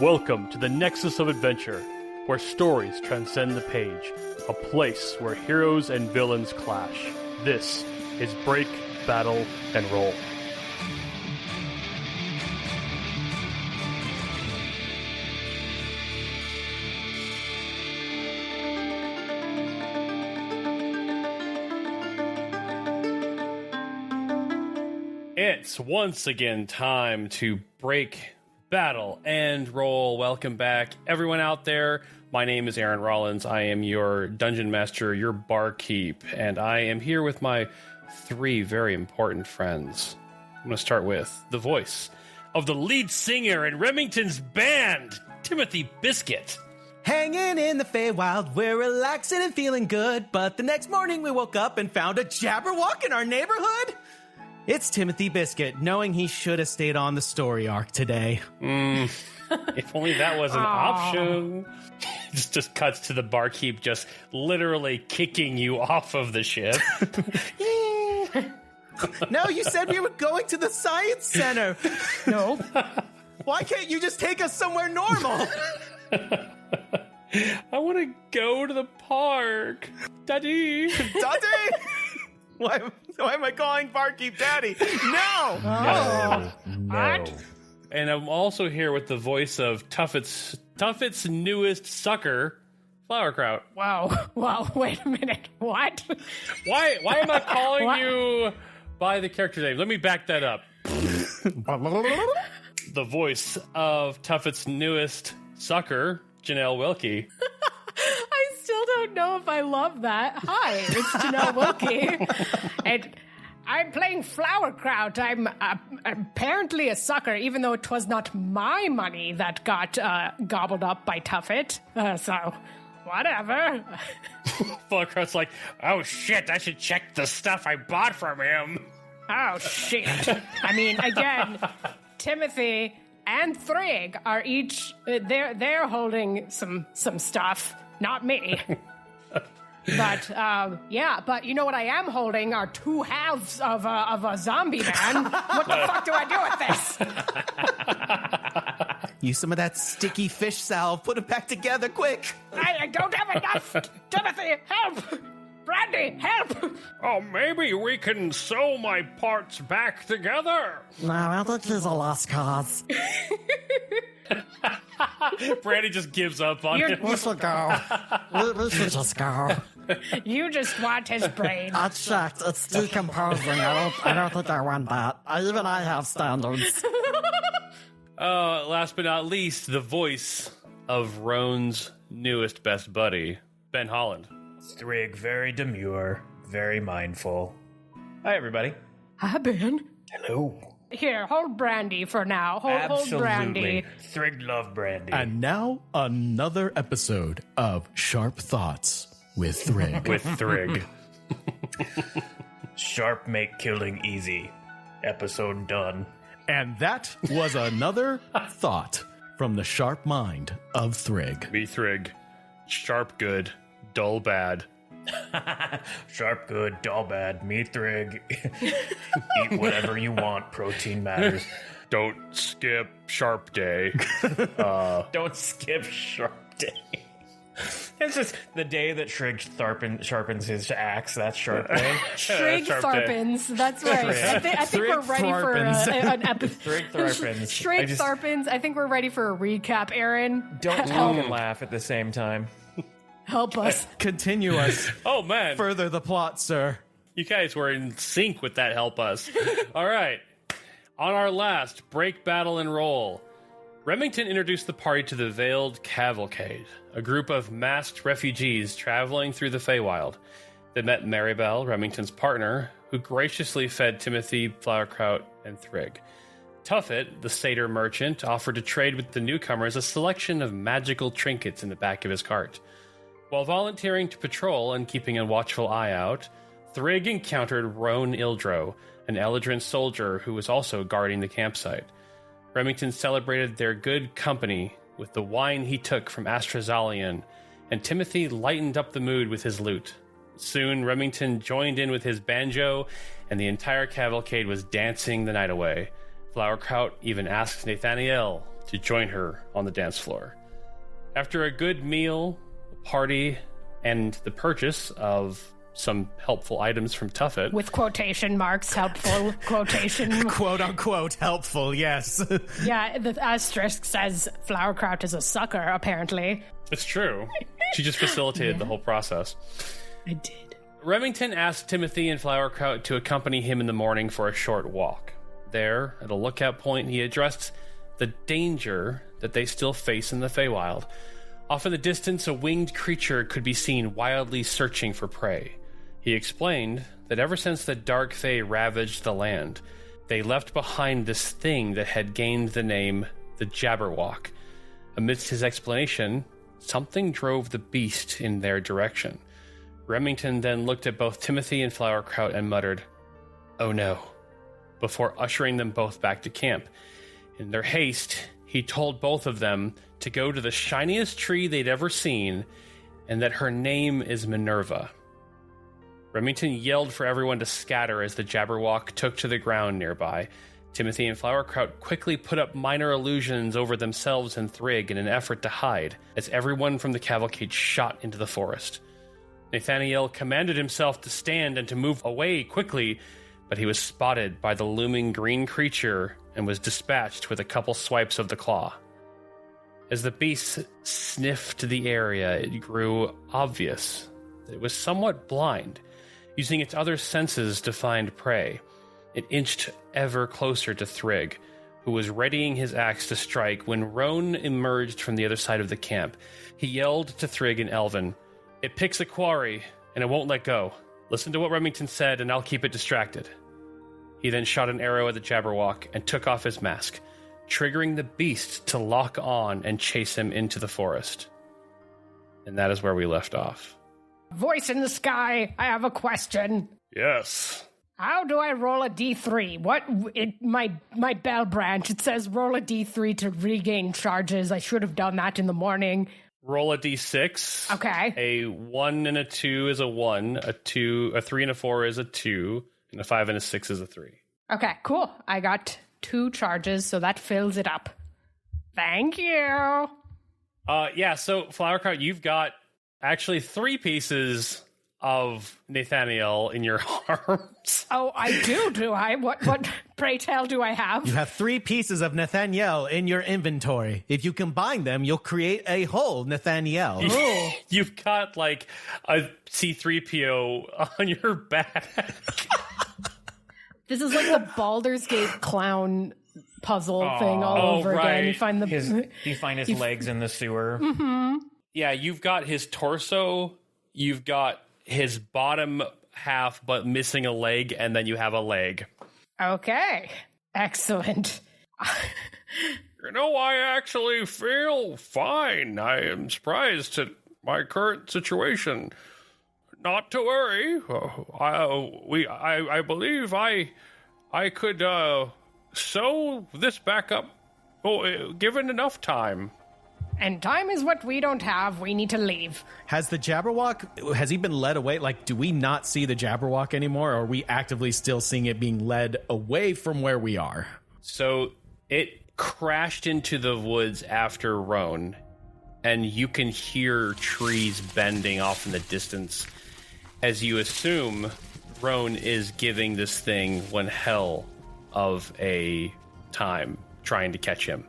Welcome to the Nexus of Adventure, where stories transcend the page, a place where heroes and villains clash. This is Break, Battle, and Roll. It's once again time to break, battle, and roll. Welcome back, everyone out there. My name is Aaron Rollins. I am your dungeon master, your barkeep, and I am here with my three very important friends. I'm going to start with the voice of the lead singer in Remington's band, Timothy Biscuit. Hanging in the Feywild, we're relaxing and feeling good, but the next morning we woke up and found a Jabberwock in our neighborhood. It's Timothy Biscuit, knowing he should have stayed on the story arc today. If only that was an option. Just cuts to the barkeep just literally kicking you off of the ship. No, you said we were going to the science center. No. Why can't you just take us somewhere normal? I want to go to the park. Daddy. Daddy? Why am I calling barkeep daddy? No! Oh. What? And I'm also here with the voice of Tuffet's newest sucker, Flowerkraut. Wow, wait a minute. What? Why am I calling you by the character name? Let me back that up. The voice of Tuffet's newest sucker, Janelle Wilke. I still don't know if I love that. Hi, it's Janelle Wilke. And I'm playing Flowerkraut. I'm apparently a sucker, even though it was not my money that got gobbled up by Tuffet. So, whatever. Flowerkraut's like, oh shit, I should check the stuff I bought from him. Oh, shit. I mean, again, Timothy and Thrig are each, they're holding some stuff, not me. But, but you know what I am holding are two halves of a zombie man. What the fuck do I do with this? Use some of that sticky fish salve. Put it back together, quick. I don't have enough. Timothy, help! Brandy, help! Oh, maybe we can sew my parts back together. No, I think he's a lost cause. Brandy just gives up on him. We should go. We should just go. You just want his brain. I checked. It's decomposing. I don't think I want that. Even I have standards. Last but not least, the voice of Roan's newest best buddy, Ben Holland. Thrig, very demure, very mindful. Hi, everybody. Hi, Ben. Hello. Here, hold Brandy for now. Hold Brandy. Thrig love Brandy. And now, another episode of Sharp Thoughts with Thrig. With Thrig. Sharp make killing easy. Episode done. And that was another thought from the sharp mind of Thrig. Me Thrig. Sharp good. Dull bad. Sharp good, dull bad, me Thrig. Eat whatever you want, protein matters. Don't skip sharp day. Don't skip sharp day. It's just the day that Thrig sharpens his axe, that's sharp day. Thrig Tharpins, that's right. I think we're ready for an episode. Thrig Tharpins. Thrig Tharpins, I think we're ready for a recap, Aaron. Don't talk and laugh at the same time. Help us. Continue us. Oh, man. Further the plot, sir. You guys were in sync with that help us. All right. On our last break, battle, and roll, Remington introduced the party to the Veiled Cavalcade, a group of masked refugees traveling through the Feywild. They met Maribel, Remington's partner, who graciously fed Timothy, Flowerkraut, and Thrig. Tuffet, the satyr merchant, offered to trade with the newcomers a selection of magical trinkets in the back of his cart. While volunteering to patrol and keeping a watchful eye out, Thrig encountered Roan Ildro, an Eladrin soldier who was also guarding the campsite. Remington celebrated their good company with the wine he took from Astrazalian, and Timothy lightened up the mood with his lute. Soon, Remington joined in with his banjo, and the entire cavalcade was dancing the night away. Flowerkraut even asked Nathaniel to join her on the dance floor. After a good meal, a party, and the purchase of some helpful items from Tuffet. With quotation marks, helpful quotation. Quote unquote helpful, yes. Yeah, the asterisk says Flowerkraut is a sucker, apparently. It's true. She just facilitated the whole process. I did. Remington asked Timothy and Flowerkraut to accompany him in the morning for a short walk. There, at a lookout point, he addressed the danger that they still face in the Feywild. Off in the distance, a winged creature could be seen wildly searching for prey. He explained that ever since the Dark Fae ravaged the land, they left behind this thing that had gained the name the Jabberwock. Amidst his explanation, something drove the beast in their direction. Remington then looked at both Timothy and Flowerkraut and muttered, "Oh no," before ushering them both back to camp. In their haste, he told both of them to go to the shiniest tree they'd ever seen, and that her name is Minerva. Remington yelled for everyone to scatter as the Jabberwock took to the ground nearby. Timothy and Flowerkraut quickly put up minor illusions over themselves and Thrig in an effort to hide, as everyone from the cavalcade shot into the forest. Nathaniel commanded himself to stand and to move away quickly, but he was spotted by the looming green creature and was dispatched with a couple swipes of the claw. As the beast sniffed the area, it grew obvious that it was somewhat blind, using its other senses to find prey. It inched ever closer to Thrig, who was readying his axe to strike when Roan emerged from the other side of the camp. He yelled to Thrig in Elven, "It picks a quarry, and it won't let go. Listen to what Remington said, and I'll keep it distracted." He then shot an arrow at the Jabberwock and took off his mask, triggering the beast to lock on and chase him into the forest. And that is where we left off. Voice in the sky, I have a question. Yes. How do I roll a d3? My bell branch, it says roll a d3 to regain charges. I should have done that in the morning. Roll a d6. Okay. A 1 and a 2 is a 1. A 3 and a 4 is a 2. And a 5 and a 6 is a 3. Okay, cool. I got 2 charges, so that fills it up. Thank you. Yeah, so Flowerkraut, you've got actually 3 pieces of Nathaniel in your arms. Oh, I do I? What pray tell do I have? You have 3 pieces of Nathaniel in your inventory. If you combine them, you'll create a whole Nathaniel. Ooh. You've got like a C-3PO on your back. This is like the Baldur's Gate clown puzzle thing all over right. again. You find his legs in the sewer. Mm-hmm. Yeah, you've got his torso, you've got his bottom half, but missing a leg, and then you have a leg. Okay. Excellent. You know, I actually feel fine. I am surprised at my current situation. Not to worry. I believe I could sew this back up given enough time. And time is what we don't have. We need to leave. Has the Jabberwock, has he been led away? Like, do we not see the Jabberwock anymore? Or are we actively still seeing it being led away from where we are? So it crashed into the woods after Roan, and you can hear trees bending off in the distance as you assume Roan is giving this thing one hell of a time trying to catch him.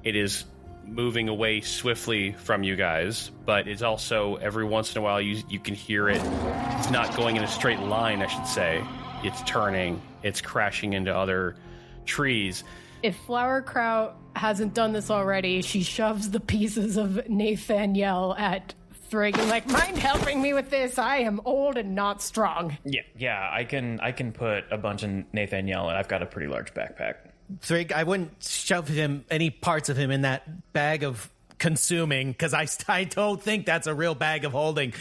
It is moving away swiftly from you guys, but it's also every once in a while you can hear it. It's not going in a straight line, I should say. It's turning, it's crashing into other trees. If Flowerkraut hasn't done this already, she shoves the pieces of Nathaniel at Thrig and like, mind helping me with this? I am old and not strong. Yeah, I can put a bunch of Nathaniel, and I've got a pretty large backpack. Thrig, I wouldn't shove him, any parts of him in that bag of consuming, because I don't think that's a real bag of holding.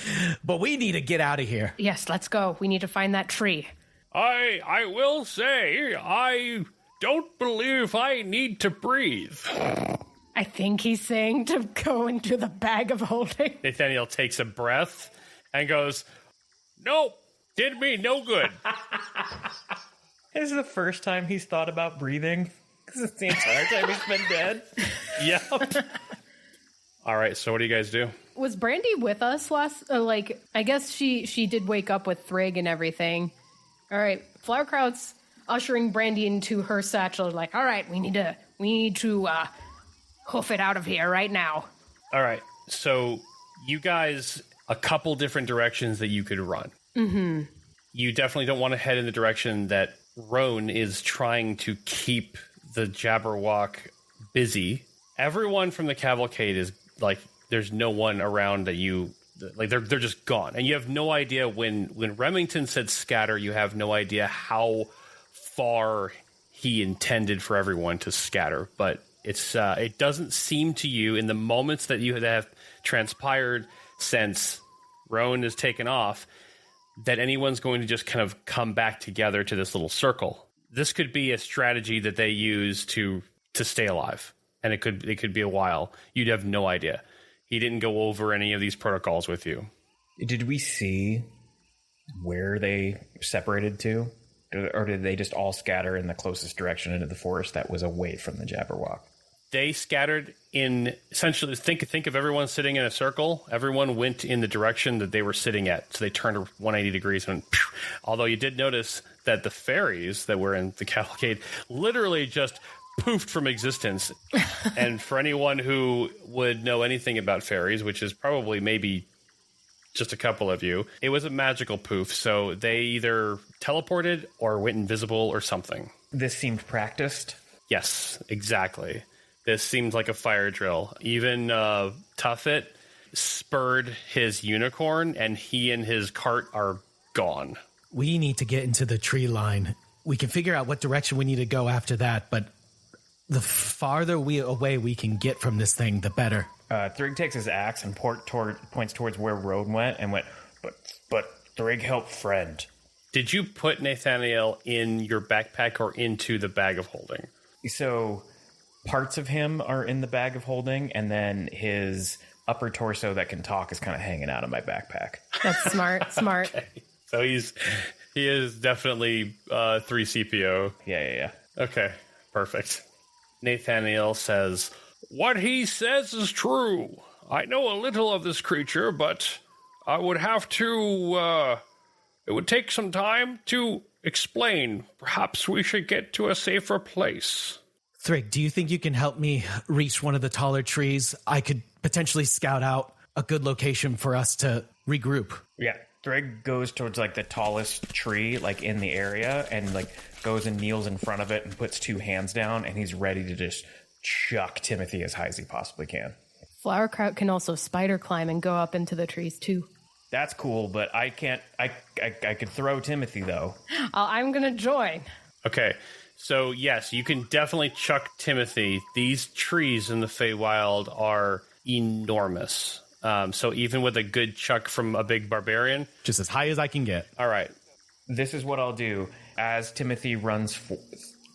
But we need to get out of here. Yes, let's go. We need to find that tree. I will say, I don't believe I need to breathe. I think he's saying to go into the bag of holding. Nathaniel takes a breath and goes, "Nope, did me no good." This is the first time he's thought about breathing. Because it's the entire time he's been dead. Yep. All right, so what do you guys do? Was Brandy with us last? I guess she did wake up with Thrig and everything. All right, Flowerkraut's ushering Brandy into her satchel. Like, all right, we need to hoof it out of here right now. All right, so you guys, a couple different directions that you could run. Mm-hmm. You definitely don't want to head in the direction that Roan is trying to keep the Jabberwock busy. Everyone from the cavalcade is like, there's no one around that you like. They're just gone, and you have no idea when Remington said scatter. You have no idea how far he intended for everyone to scatter, but it doesn't seem to you in the moments that you have transpired since Roan has taken off that anyone's going to just kind of come back together to this little circle. This could be a strategy that they use to stay alive, and it could be a while. You'd have no idea. He didn't go over any of these protocols with you. Did we see where they separated to? Or did they just all scatter in the closest direction into the forest that was away from the Jabberwock? They scattered in, essentially, think of everyone sitting in a circle. Everyone went in the direction that they were sitting at. So they turned 180 degrees. And although you did notice that the fairies that were in the cavalcade literally just poofed from existence. And for anyone who would know anything about fairies, which is probably maybe just a couple of you, it was a magical poof. So they either teleported or went invisible or something. This seemed practiced. Yes, exactly. This seems like a fire drill. Even Tuffet spurred his unicorn, and he and his cart are gone. We need to get into the tree line. We can figure out what direction we need to go after that, but the farther away we can get from this thing, the better. Thrig takes his axe and points towards where Road went and went, but Thrig helped friend. Did you put Nathaniel in your backpack or into the bag of holding? So parts of him are in the bag of holding, and then his upper torso that can talk is kind of hanging out of my backpack. That's smart. Okay. So he is definitely 3 CPO. Yeah. Okay, perfect. Nathaniel says, "What he says is true. I know a little of this creature, but I would have to, it would take some time to explain. Perhaps we should get to a safer place." Thrig, do you think you can help me reach one of the taller trees? I could potentially scout out a good location for us to regroup. Yeah. Thrig goes towards like the tallest tree like in the area and like goes and kneels in front of it and puts 2 hands down, and he's ready to just chuck Timothy as high as he possibly can. Flowerkraut can also spider climb and go up into the trees too. That's cool, but I can't. I could throw Timothy though. I'm gonna join. Okay, so yes, you can definitely chuck Timothy. These trees in the Feywild are enormous. So even with a good chuck from a big barbarian, just as high as I can get. All right. This is what I'll do. As Timothy runs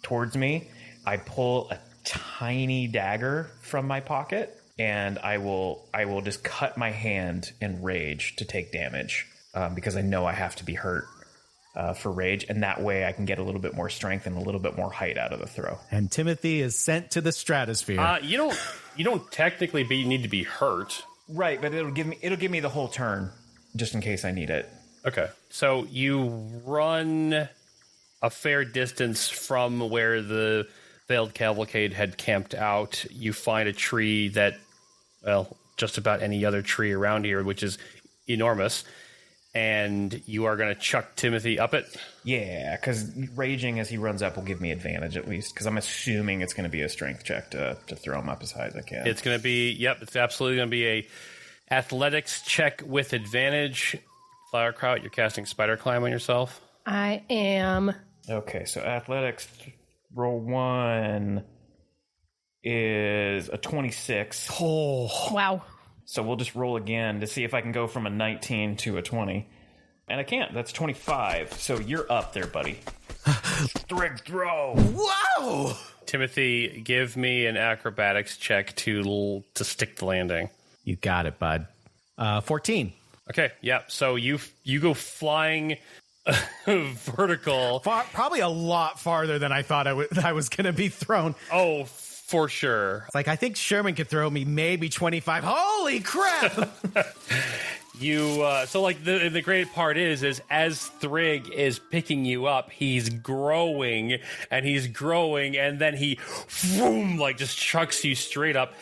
towards me, I pull a tiny dagger from my pocket, and I will just cut my hand in rage to take damage, because I know I have to be hurt for rage, and that way I can get a little bit more strength and a little bit more height out of the throw. And Timothy is sent to the stratosphere. You don't technically need to be hurt. Right, but it'll give me the whole turn just in case I need it. Okay. So you run a fair distance from where the Veiled Cavalcade had camped out. You find a tree that, well, just about any other tree around here, which is enormous, and you are going to chuck Timothy up it? Yeah, because raging as he runs up will give me advantage at least, because I'm assuming it's going to be a strength check to throw him up as high as I can. It's going to be, it's absolutely going to be a athletics check with advantage. Flowerkraut, you're casting Spider Climb on yourself. I am. Okay, so athletics, roll 1 is a 26. Oh. Wow. So we'll just roll again to see if I can go from a 19 to a 20. And I can't. That's 25. So you're up there, buddy. Thrig throw. Wow! Timothy, give me an acrobatics check to stick the landing. You got it, bud. 14. Okay, yeah. So you go flying vertical. Probably a lot farther than I thought I was going to be thrown. Oh, for sure. It's like, I think Sherman could throw me maybe 25. Holy crap! So like the great part is as Thrig is picking you up, he's growing, and then he boom, like just chucks you straight up.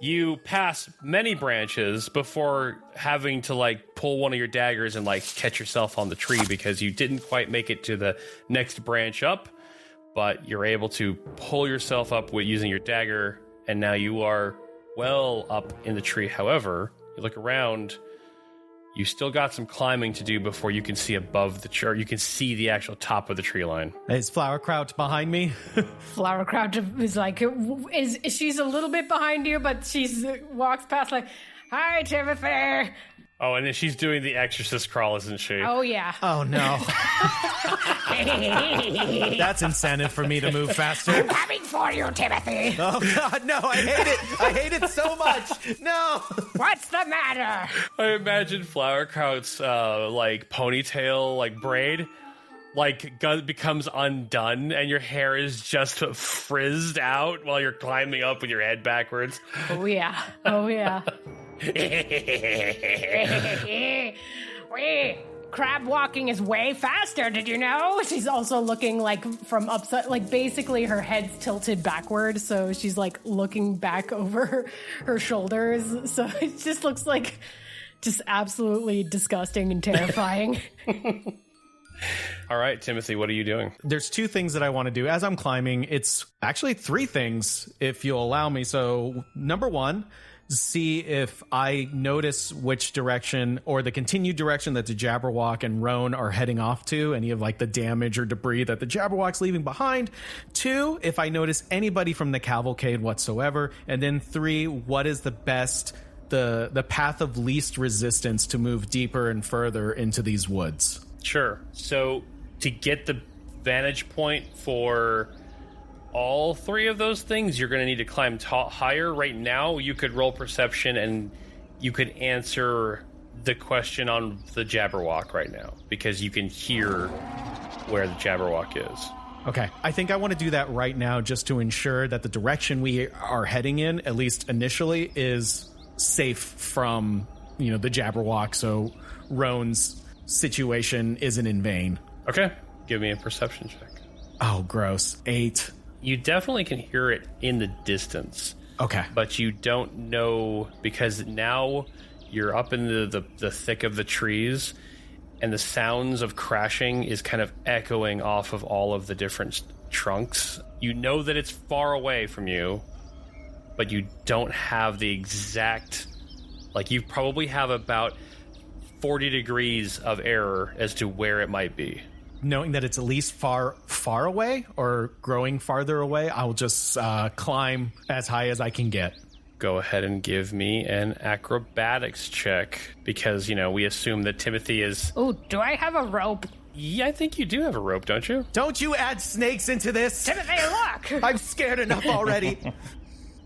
You pass many branches before having to like pull one of your daggers and like catch yourself on the tree because you didn't quite make it to the next branch up, but you're able to pull yourself up with using your dagger, and now you are well up in the tree. However, you look around, you still got some climbing to do before you can see above the tree, or you can see the actual top of the tree line. Is Flowerkraut behind me? Flowerkraut is like, she's a little bit behind you, but she's walks past like, hi, Timothy. Oh, and then she's doing the exorcist crawl, isn't she? Oh, yeah. Oh, no. That's incentive for me to move faster. Coming for you, Timothy. Oh, God, no, I hate it. I hate it so much. No. What's the matter? I imagine Flowerkraut's like ponytail, like braid, like becomes undone, and your hair is just frizzed out while you're climbing up with your head backwards. Oh, yeah. Oh, yeah. Crab walking is way faster, did you know? She's also looking like from upside, like basically her head's tilted backward, so she's like looking back over her shoulders, so it just looks like just absolutely disgusting and terrifying. All right, Timothy, what are you doing? There's two things that I want to do as I'm climbing. It's actually three things, if you'll allow me. So, number one, see if I notice which direction or the continued direction that the Jabberwock and Roan are heading off to, any of like the damage or debris that the Jabberwock's leaving behind. Two, if I notice anybody from the cavalcade whatsoever. And then three, what is the best, the path of least resistance to move deeper and further into these woods? Sure. So to get the vantage point for all three of those things, you're going to need to climb higher. Right now, you could roll perception and you could answer the question on the Jabberwock right now because you can hear where the Jabberwock is. Okay, I think I want to do that right now just to ensure that the direction we are heading in, at least initially, is safe from, the Jabberwock, so Roan's situation isn't in vain. Okay, give me a perception check. Oh, gross. 8. You definitely can hear it in the distance. Okay. But you don't know, because now you're up in the thick of the trees, and the sounds of crashing is kind of echoing off of all of the different trunks. You know that it's far away from you, but you don't have the exact... Like, you probably have about 40 degrees of error as to where it might be. Knowing that it's at least far away or growing farther away, I'll just climb as high as I can get. Go ahead and give me an acrobatics check, because, we assume that Timothy is... Oh, do I have a rope? Yeah, I think you do have a rope, don't you? Don't you add snakes into this! Timothy, look! I'm scared enough already.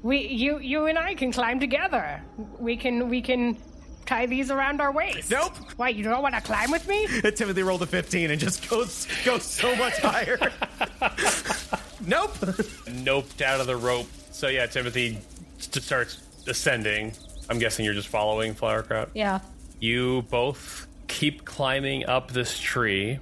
You and I can climb together. We can tie these around our waist. Nope. Why, you don't want to climb with me? Timothy rolled a 15 and just goes so much higher. Nope. Noped out of the rope. So yeah, Timothy just starts ascending. I'm guessing you're just following Flowerkraut. Yeah. You both keep climbing up this tree,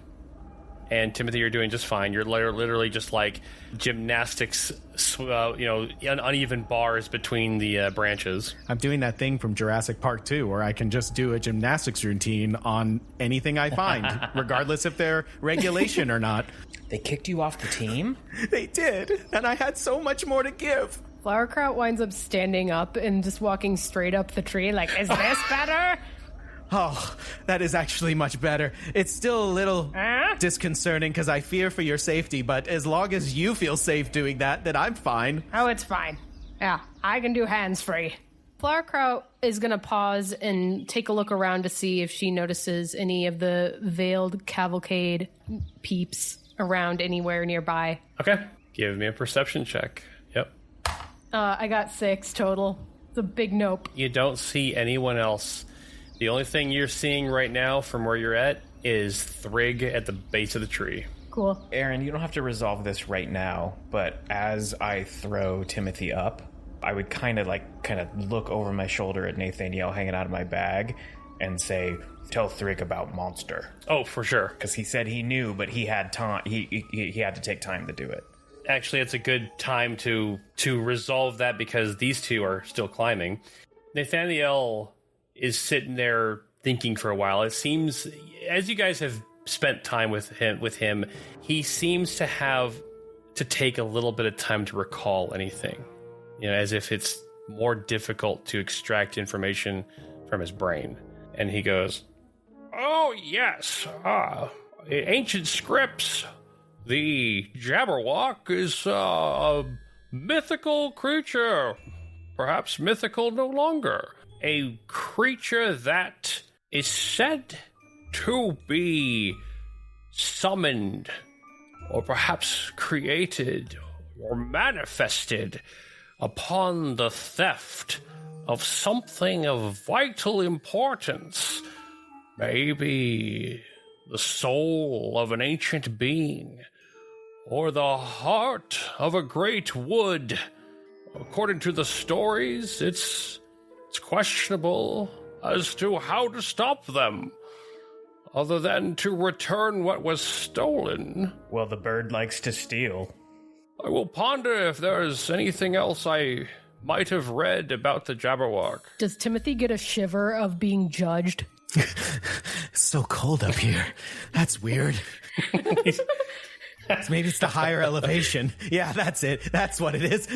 and Timothy, you're doing just fine. You're literally just like gymnastics, uneven bars between the branches. I'm doing that thing from Jurassic Park 2 where I can just do a gymnastics routine on anything I find, regardless if they're regulation or not. They kicked you off the team? They did, and I had so much more to give. Flowerkraut winds up standing up and just walking straight up the tree like, is this better? Oh, that is actually much better. It's still a little disconcerting because I fear for your safety, but as long as you feel safe doing that, then I'm fine. Oh, it's fine. Yeah, I can do hands-free. Flowerkraut is going to pause and take a look around to see if she notices any of the veiled cavalcade peeps around anywhere nearby. Okay. Give me a perception check. Yep. I got 6 total. It's a big nope. You don't see anyone else. The only thing you're seeing right now from where you're at is Thrig at the base of the tree. Cool. Aaron, you don't have to resolve this right now, but as I throw Timothy up, I would kind of look over my shoulder at Nathaniel hanging out of my bag and say, tell Thrig about Monster. Oh, for sure. Because he said he knew, but he had time. He had to take time to do it. Actually, it's a good time to resolve that because these two are still climbing. Nathaniel is sitting there thinking for a while. It seems, as you guys have spent time with him, he seems to have to take a little bit of time to recall anything. As if it's more difficult to extract information from his brain. And he goes, "Oh, yes. Ancient scripts. The Jabberwock is a mythical creature. Perhaps mythical no longer. A creature that is said to be summoned, or perhaps created, or manifested upon the theft of something of vital importance. Maybe the soul of an ancient being, or the heart of a great wood. According to the stories, it's questionable as to how to stop them, other than to return what was stolen. Well, the bird likes to steal. I will ponder if there's anything else I might have read about the Jabberwock." Does Timothy get a shiver of being judged? It's so cold up here. That's weird. Maybe it's the higher elevation. Yeah, that's it. That's what it is.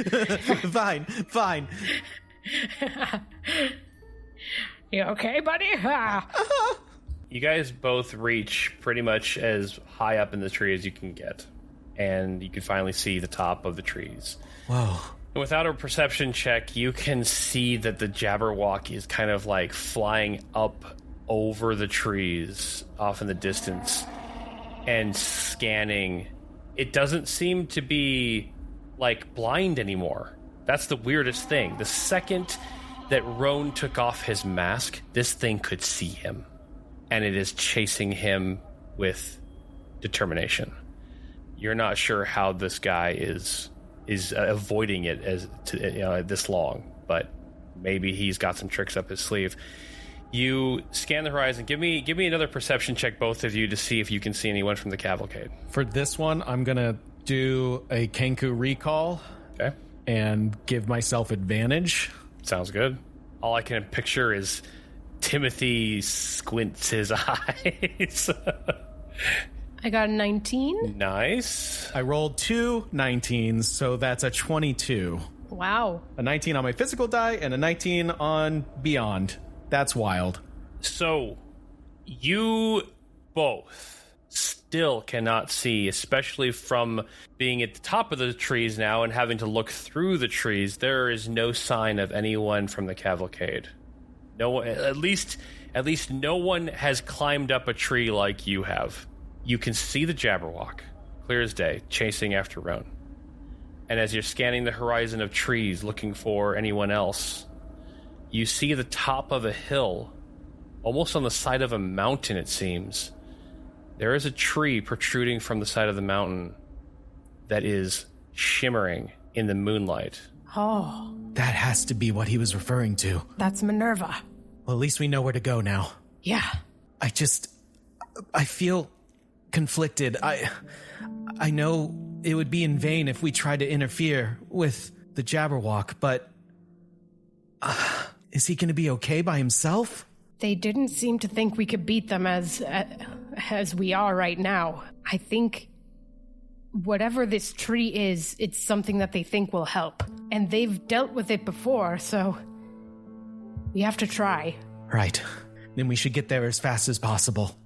Fine. You okay, buddy? You guys both reach pretty much as high up in the tree as you can get, and you can finally see the top of the trees. Whoa. And without a perception check, you can see that the Jabberwock is kind of like flying up over the trees off in the distance and scanning. It doesn't seem to be like blind anymore. That's the weirdest thing. The second that Roan took off his mask, this thing could see him, and it is chasing him with determination. You're not sure how this guy is avoiding it this long, but maybe he's got some tricks up his sleeve. You scan the horizon. Give me another perception check, both of you, to see if you can see anyone from the cavalcade. For this one, I'm going to do a Kenku recall. Okay. And give myself advantage. Sounds good. All I can picture is Timothy squints his eyes. I got a 19. Nice. I rolled 2 19s, so that's a 22. Wow. A 19 on my physical die and a 19 on Beyond. That's wild. So, you both still cannot see, especially from being at the top of the trees now and having to look through the trees. There is no sign of anyone from the cavalcade. No one, at least no one has climbed up a tree like you have. You can see the Jabberwock, clear as day, chasing after Roan. And as you're scanning the horizon of trees looking for anyone else, you see the top of a hill, almost on the side of a mountain, it seems. There is a tree protruding from the side of the mountain that is shimmering in the moonlight. Oh, That has to be what he was referring to. that's Minerva. Well, at least we know where to go now. Yeah. I feel conflicted. I know it would be in vain if we tried to interfere with the Jabberwock, but is he going to be okay by himself? They didn't seem to think we could beat them as we are right now. I think whatever this tree is, it's something that they think will help. And they've dealt with it before, so we have to try. Right. Then we should get there as fast as possible.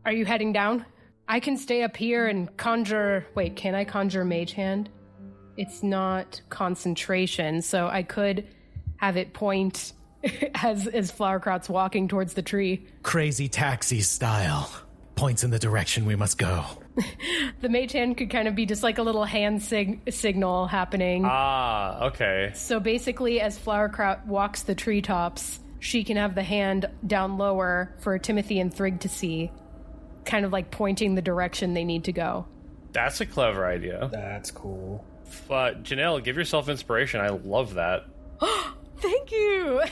Are you heading down? I can stay up here and conjure... Wait, can I conjure Mage Hand? It's not concentration, so I could have it point as Flowerkraut's walking towards the tree. Crazy taxi style. Points in the direction we must go. The Mage Hand could kind of be just like a little hand signal happening. Ah, okay. So basically, as Flowerkraut walks the treetops, she can have the hand down lower for Timothy and Thrig to see, kind of like pointing the direction they need to go. That's a clever idea. That's cool. But Janelle, give yourself inspiration. I love that. Thank you.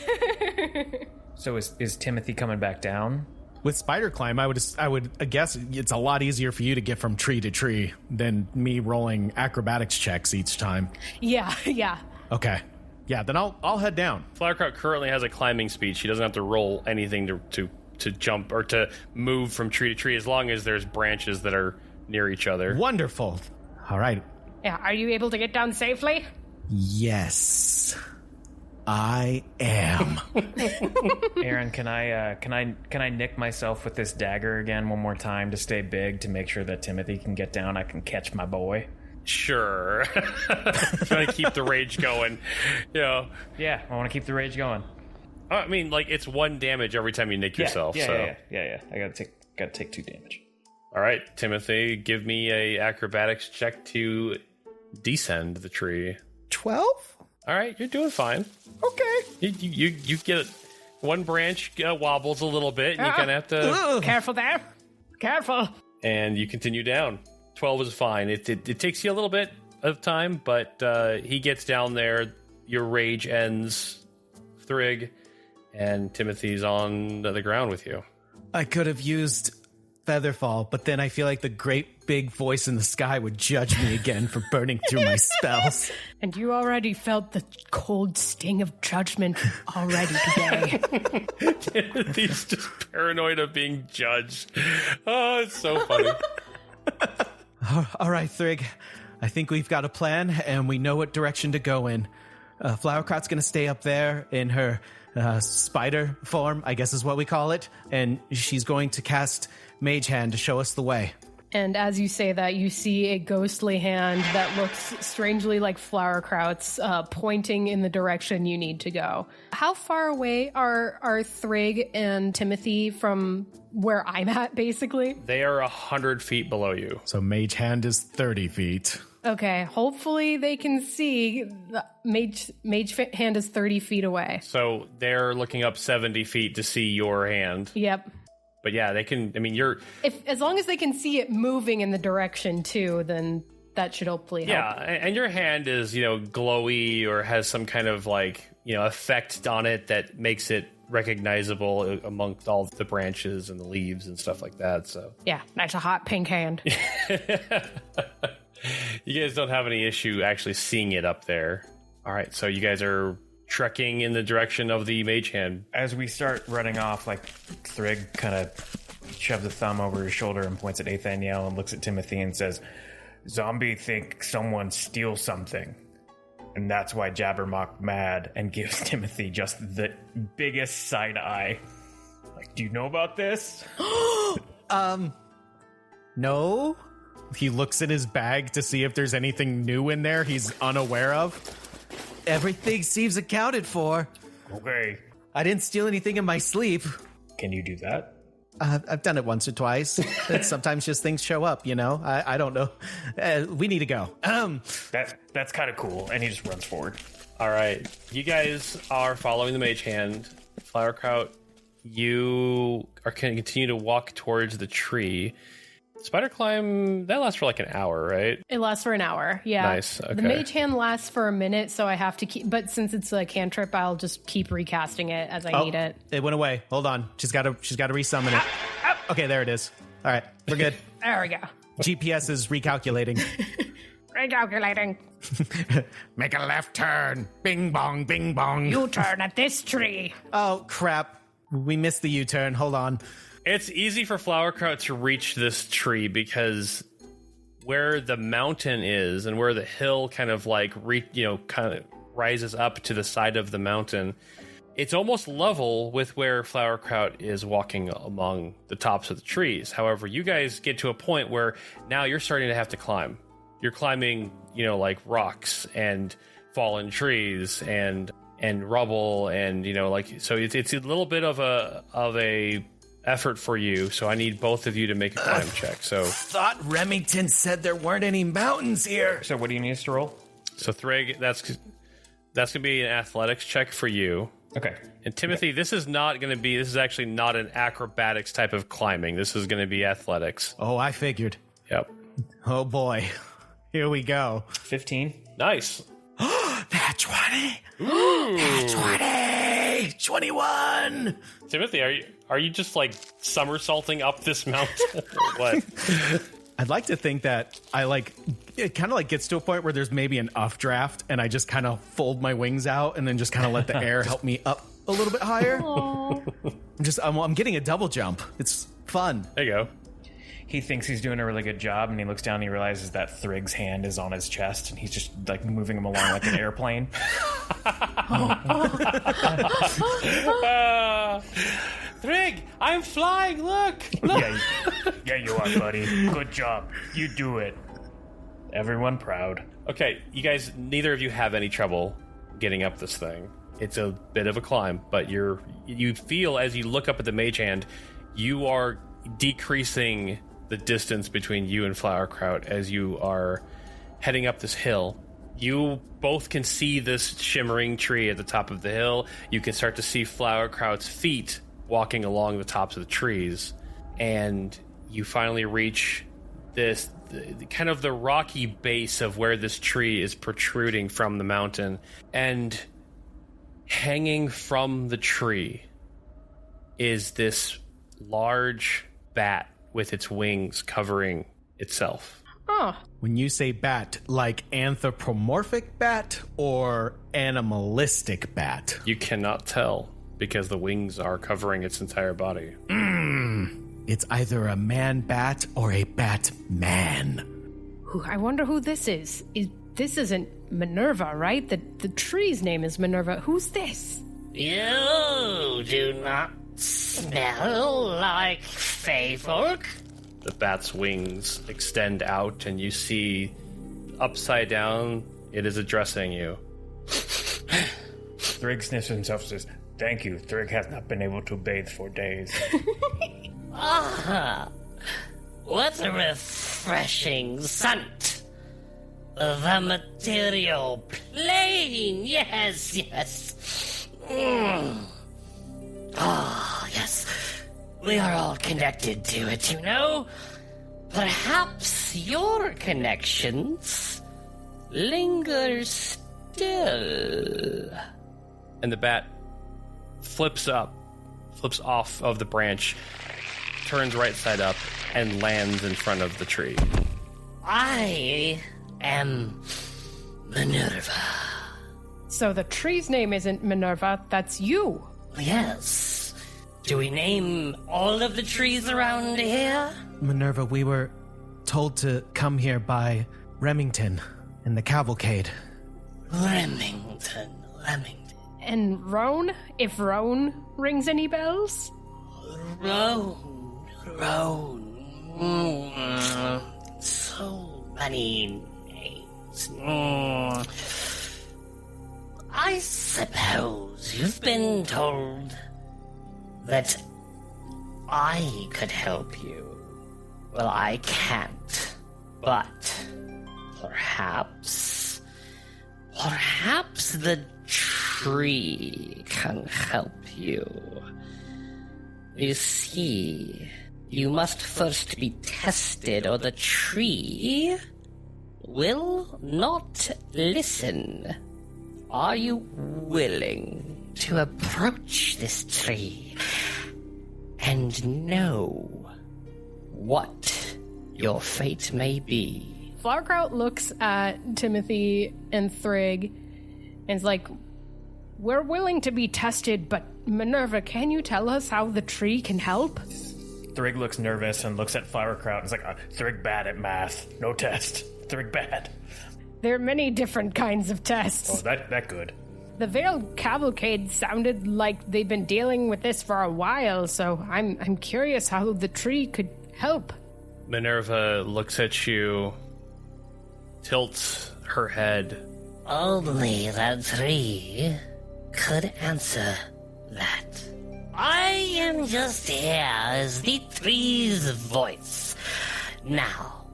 So is Timothy coming back down? With spider climb, I would guess it's a lot easier for you to get from tree to tree than me rolling acrobatics checks each time. Yeah. Okay. Yeah, then I'll head down. Flowerkraut currently has a climbing speed. She doesn't have to roll anything to jump or to move from tree to tree as long as there's branches that are near each other. Wonderful. All right. Yeah. Are you able to get down safely? Yes, I am. Aaron, can I nick myself with this dagger again one more time to stay big to make sure that Timothy can get down? I can catch my boy. Sure. Trying to keep the rage going. Yeah, I want to keep the rage going. I mean, like, it's 1 damage every time you nick yourself. Yeah. I gotta take 2 damage. All right, Timothy, give me a acrobatics check to descend the tree. 12? All right, you're doing fine. Okay. You get it. One branch wobbles a little bit, and you kind of have to... Careful there. Careful. And you continue down. 12 is fine. It takes you a little bit of time, but he gets down there. Your rage ends, Thrig, and Timothy's on the ground with you. I could have used Featherfall, but then I feel like the great big voice in the sky would judge me again for burning through my spells. And you already felt the cold sting of judgment already today. Timothy's just paranoid of being judged. Oh, it's so funny. All right, Thrig. I think we've got a plan, and we know what direction to go in. Flowerkraut's going to stay up there in her spider form, I guess is what we call it, and she's going to cast Mage Hand to show us the way. And as you say that, you see a ghostly hand that looks strangely like Flowerkraut's, pointing in the direction you need to go. How far away are Thrig and Timothy from where I'm at, basically? They are 100 feet below you. So Mage Hand is 30 feet. Okay, hopefully they can see. The mage hand is 30 feet away. So they're looking up 70 feet to see your hand. Yep. But yeah, they can, I mean, As long as they can see it moving in the direction too, then that should hopefully help. Yeah, and your hand is, glowy or has some kind of effect on it that makes it recognizable amongst all the branches and the leaves and stuff like that. So yeah, that's a hot pink hand. You guys don't have any issue actually seeing it up there. All right, so you guys are trekking in the direction of the mage hand. As we start running off, Thrig kind of shoves a thumb over his shoulder and points at Nathaniel and looks at Timothy and says, "Zombie think someone steals something. And that's why Jabbermock mad," and gives Timothy just the biggest side eye. Do you know about this? No? He looks in his bag to see if there's anything new in there he's unaware of. Everything seems accounted for. Okay. I didn't steal anything in my sleep. Can you do that? I've done it once or twice. Sometimes just things show up, I don't know. We need to go. That's kind of cool. And he just runs forward. All right. You guys are following the mage hand. Flowerkraut, you are going to continue to walk towards the tree. Spider climb, that lasts for an hour, right? It lasts for an hour, yeah. Nice, okay. The mage hand lasts for a minute, so I have to keep... But since it's a cantrip, I'll just keep recasting it as I need it. It went away. Hold on. She's got to resummon it. Okay, there it is. All right, we're good. There we go. GPS is recalculating. Recalculating. Make a left turn. Bing bong, bing bong. U-turn at this tree. Oh, crap. We missed the U-turn. Hold on. It's easy for Flowerkraut to reach this tree because where the mountain is and where the hill kind of rises up to the side of the mountain, it's almost level with where Flowerkraut is walking among the tops of the trees. However, you guys get to a point where now you're starting to have to climb. You're climbing, rocks and fallen trees and rubble and so it's a little bit of a effort for you, so I need both of you to make a climb check. So thought Remington said there weren't any mountains here. So what do you need us to roll? So Thrig, that's gonna be an athletics check for you. Okay. And Timothy, this is actually not an acrobatics type of climbing. This is gonna be athletics. Oh, I figured. Yep. Oh boy. Here we go. 15. Nice. Nat 20! Nat 20! 21! Timothy, are you just like somersaulting up this mountain? Or what? I'd like to think that it kind of like gets to a point where there's maybe an updraft and I just kind of fold my wings out and then just kind of let the air help me up a little bit higher. I'm getting a double jump. It's fun. There you go. He thinks he's doing a really good job, and he looks down and he realizes that Thrig's hand is on his chest, and he's just like moving him along like an airplane. Thrig, I'm flying, look! Yeah, you are, buddy. Good job. You do it. Everyone proud. Okay, you guys, neither of you have any trouble getting up this thing. It's a bit of a climb, but you feel as you look up at the mage hand, you are decreasing the distance between you and Flowerkraut as you are heading up this hill. You both can see this shimmering tree at the top of the hill. You can start to see Flowerkraut's feet walking along the tops of the trees. And you finally reach this kind of the rocky base of where this tree is protruding from the mountain. And hanging from the tree is this large bat with its wings covering itself. Oh. When you say bat, like anthropomorphic bat or animalistic bat? You cannot tell because the wings are covering its entire body. It's either a man bat or a bat man. I wonder who this is. This isn't Minerva, right? The tree's name is Minerva. Who's this? You do not smell like fey folk. The bat's wings extend out, and you see upside down, it is addressing you. Thrig sniffs himself and says, "Thank you. Thrig has not been able to bathe for days." Ah, what a refreshing scent. The material plane, yes. Ah, yes. We are all connected to it, you know. Perhaps your connections linger still. And the bat flips off of the branch, turns right side up, and lands in front of the tree. I am Minerva. So the tree's name isn't Minerva, that's you. Yes. Do we name all of the trees around here? Minerva, we were told to come here by Remington in the cavalcade. Remington. And Roan? If Roan rings any bells? Roan. So many names. I suppose you've been told that I could help you. Well, I can't. But perhaps the tree can help you. You see, you must first be tested, or the tree will not listen. Are you willing to approach this tree and know what your fate may be? Flowerkraut looks at Timothy and Thrig and is like, we're willing to be tested, but Minerva, can you tell us how the tree can help? Thrig looks nervous and looks at Flowerkraut and is like, Thrig bad at math. No test. Thrig bad. There are many different kinds of tests. Oh, that good. The Veiled Cavalcade sounded like they've been dealing with this for a while, so I'm curious how the tree could help. Minerva looks at you, tilts her head. Only the tree could answer that. I am just here as the tree's voice. Now,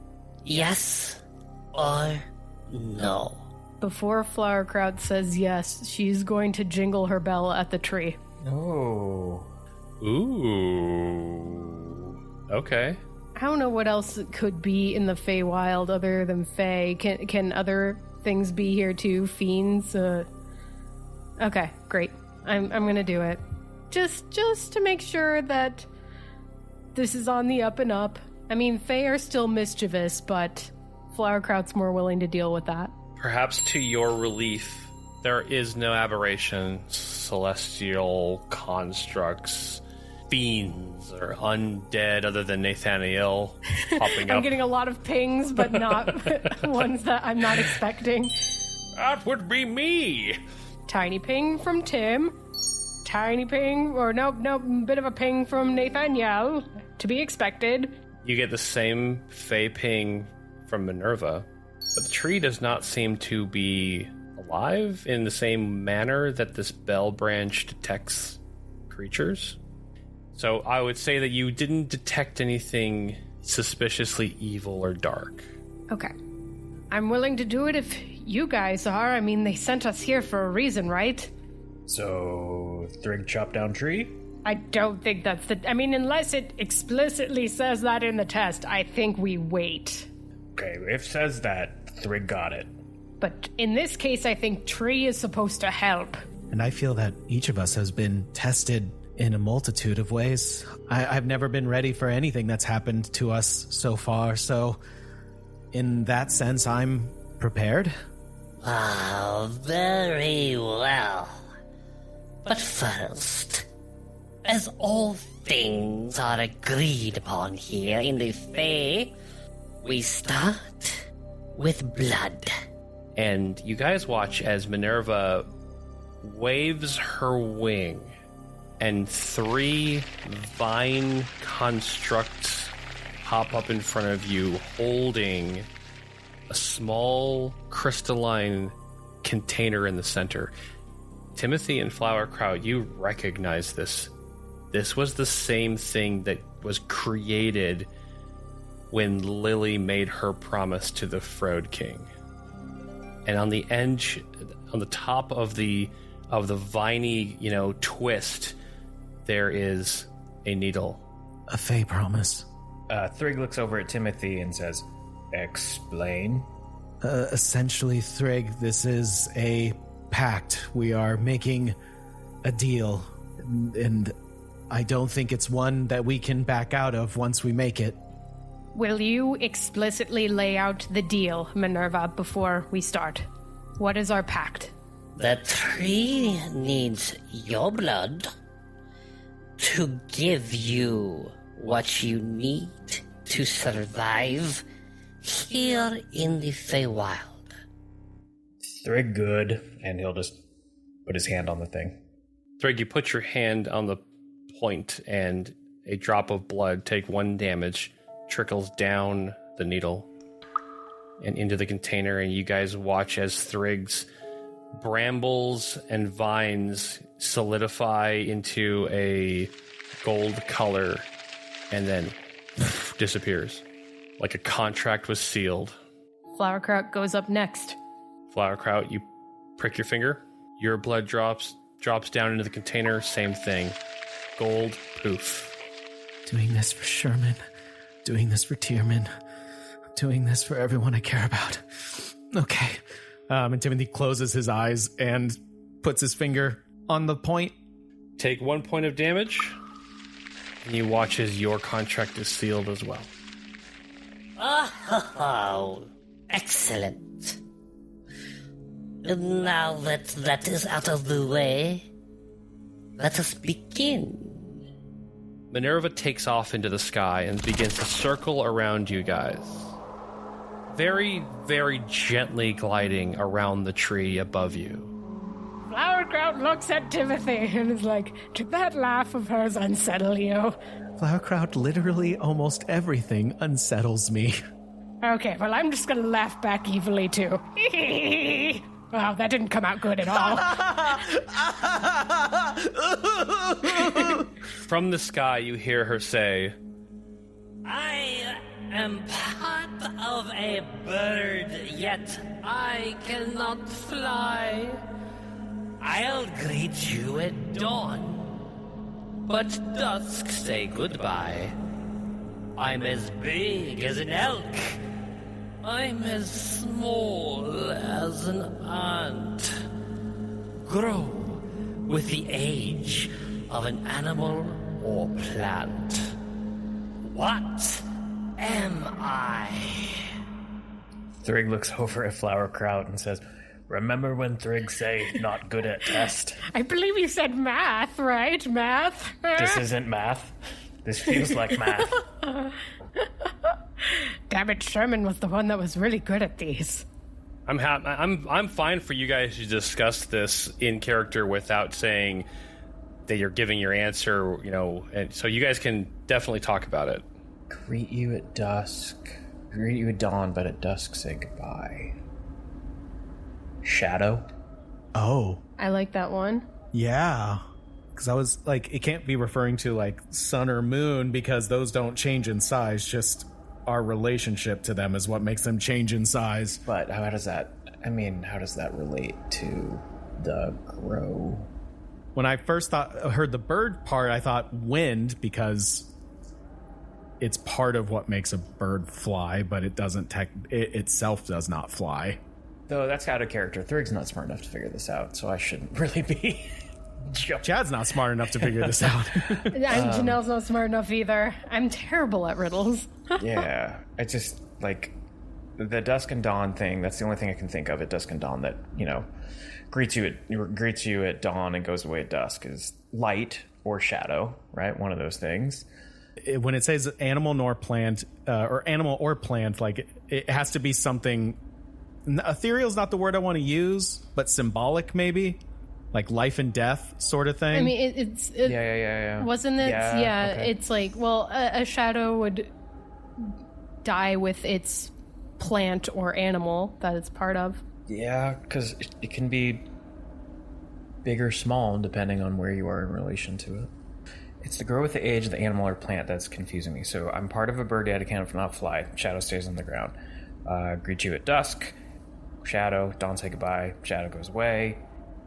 yes or no? Before Flowerkraut says yes, she's going to jingle her bell at the tree. Oh. Ooh. Okay. I don't know what else could be in the Feywild other than Fey. Can other things be here too? Fiends? Okay, great. I'm gonna do it. Just to make sure that this is on the up and up. I mean, Fey are still mischievous, but Flowerkraut's more willing to deal with that. Perhaps to your relief, there is no aberration, celestial constructs, fiends, or undead other than Nathaniel popping up. I'm getting a lot of pings, but not ones that I'm not expecting. That would be me! Tiny ping from Tim. Tiny ping, or no, bit of a ping from Nathaniel. To be expected. You get the same Fey ping from Minerva, but the tree does not seem to be alive in the same manner that this bell branch detects creatures. So I would say that you didn't detect anything suspiciously evil or dark. Okay. I'm willing to do it if you guys are. I mean, they sent us here for a reason, right? So, Thrig chop down tree? I don't think that's I mean, unless it explicitly says that in the test, I think we wait. Okay, if it says that, Thrig got it. But in this case, I think tree is supposed to help. And I feel that each of us has been tested in a multitude of ways. I've never been ready for anything that's happened to us so far, so in that sense, I'm prepared. Ah, very well. But first, as all things are agreed upon here in the Fey, we start with blood. And you guys watch as Minerva waves her wing, and 3 vine constructs pop up in front of you, holding a small crystalline container in the center. Timothy and Flowerkraut, you recognize this. This was the same thing that was created when Lily made her promise to the Frode King. And on the edge, on the top of the viney, twist, there is a needle. A Fey promise. Thrig looks over at Timothy and says, "Explain." Essentially, Thrig, this is a pact. We are making a deal, and I don't think it's one that we can back out of once we make it. Will you explicitly lay out the deal, Minerva, before we start? What is our pact? The tree needs your blood to give you what you need to survive here in the Feywild. Thrig good, and he'll just put his hand on the thing. Thrig, you put your hand on the point, and a drop of blood, take 1 damage, trickles down the needle and into the container, and you guys watch as Thrig's brambles and vines solidify into a gold color and then disappears. Like a contract was sealed. Flowerkraut goes up next. Flowerkraut, you prick your finger, your blood drops down into the container, same thing. Gold, poof. Doing this for Sherman. Doing this for Tierman. Doing this for everyone I care about. Okay. And Timothy closes his eyes and puts his finger on the point. Take 1 point of damage, and you watch as your contract is sealed as well. Oh, excellent. And now that that is out of the way, let us begin. Minerva takes off into the sky and begins to circle around you guys. Very, very gently gliding around the tree above you. Flowerkraut looks at Timothy and is like, did that laugh of hers unsettle you? Flowerkraut, literally almost everything unsettles me. Okay, well, I'm just gonna laugh back evilly, too. Wow, that didn't come out good at all. From the sky, you hear her say, I am part of a bird, yet I cannot fly. I'll greet you at dawn, but dusk say goodbye. I'm as big as an elk. I'm as small as an ant. Grow with the age of an animal or plant. What am I? Thrig looks over at Flowerkraut and says, remember when Thrig say not good at test? I believe you said math, right? Math? This isn't math. This feels like math. Damn it, Sherman was the one that was really good at these. I'm fine for you guys to discuss this in character without saying that you're giving your answer, and so you guys can definitely talk about it. Greet you at dusk. Greet you at dawn, but at dusk say goodbye. Shadow? Oh. I like that one. Yeah. Because I was like, it can't be referring to like sun or moon because those don't change in size. Just our relationship to them is what makes them change in size. But how does that relate to the grow? When I first heard the bird part, I thought wind because it's part of what makes a bird fly, but it doesn't. It itself does not fly. Though that's out of character. Thrig's not smart enough to figure this out, so I shouldn't really be. Chad's not smart enough to figure this out. Janelle's not smart enough either. I'm terrible at riddles. Yeah, I just like the dusk and dawn thing. That's the only thing I can think of at dusk and dawn that greets you at dawn and goes away at dusk is light or shadow, right? One of those things. When it says animal nor plant, or animal or plant, like it has to be something. Ethereal is not the word I want to use, but symbolic maybe, like life and death sort of thing. I mean, it's yeah. Wasn't it? Yeah, okay. It's like, well, a shadow would die with its plant or animal that it's part of. Yeah, because it can be big or small depending on where you are in relation to it. It's the grow with the age of the animal or plant that's confusing me. So I'm part of a bird yet I cannot not fly. Shadow stays on the ground. Greet you at dusk. Shadow. Dawn say goodbye. Shadow goes away.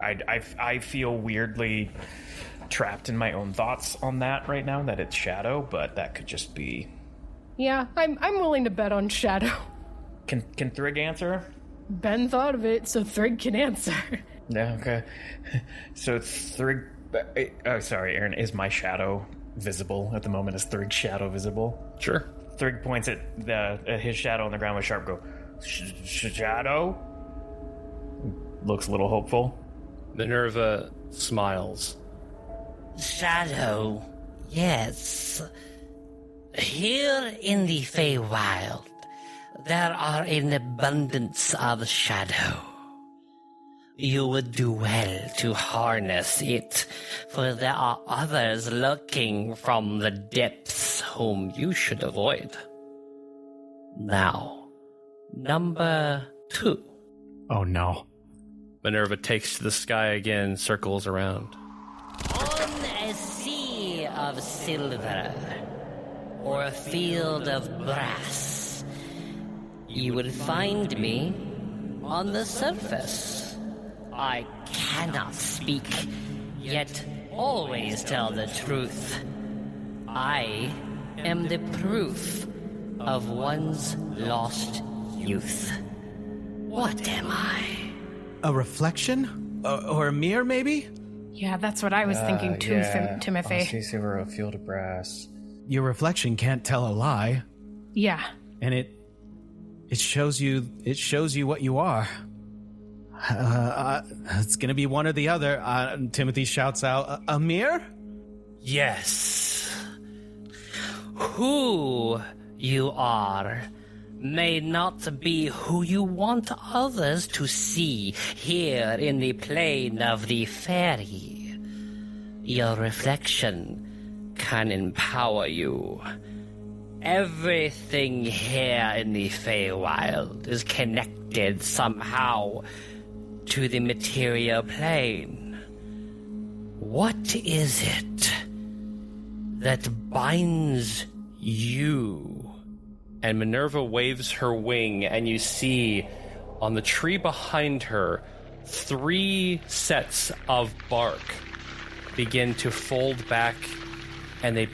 I feel weirdly trapped in my own thoughts on that right now, that it's shadow, but that could just be... Yeah, I'm willing to bet on shadow. Can Thrig answer? Ben thought of it, so Thrig can answer. Yeah, okay. So Thrig... Oh, sorry, Aaron. Is my shadow visible at the moment? Is Thrig's shadow visible? Sure. Thrig points at his shadow on the ground with sharp. Go, shadow? Looks a little hopeful. Minerva smiles. Shadow, yes. Here in the Feywild, there are an abundance of shadow. You would do well to harness it, for there are others lurking from the depths whom you should avoid. Now, number 2. Oh no. Minerva takes to the sky again, circles around. On a sea of silver, or a field of brass, you would find me on the surface. I cannot speak, yet always tell the truth. I am the proof of one's lost youth. What am I? A reflection? Or a mirror, maybe? Yeah, that's what I was thinking too, Timothy. On a sea silver, a field of brass. Your reflection can't tell a lie, Yeah. and it shows you what you are. It's gonna be one or the other. Timothy shouts out, "A mirror?" Yes. Who you are may not be who you want others to see here in the plane of the fairy. Your reflection can empower you. Everything here in the Feywild is connected somehow to the material plane. What is it that binds you? And Minerva waves her wing, and you see on the tree behind her 3 sets of bark begin to fold back, and they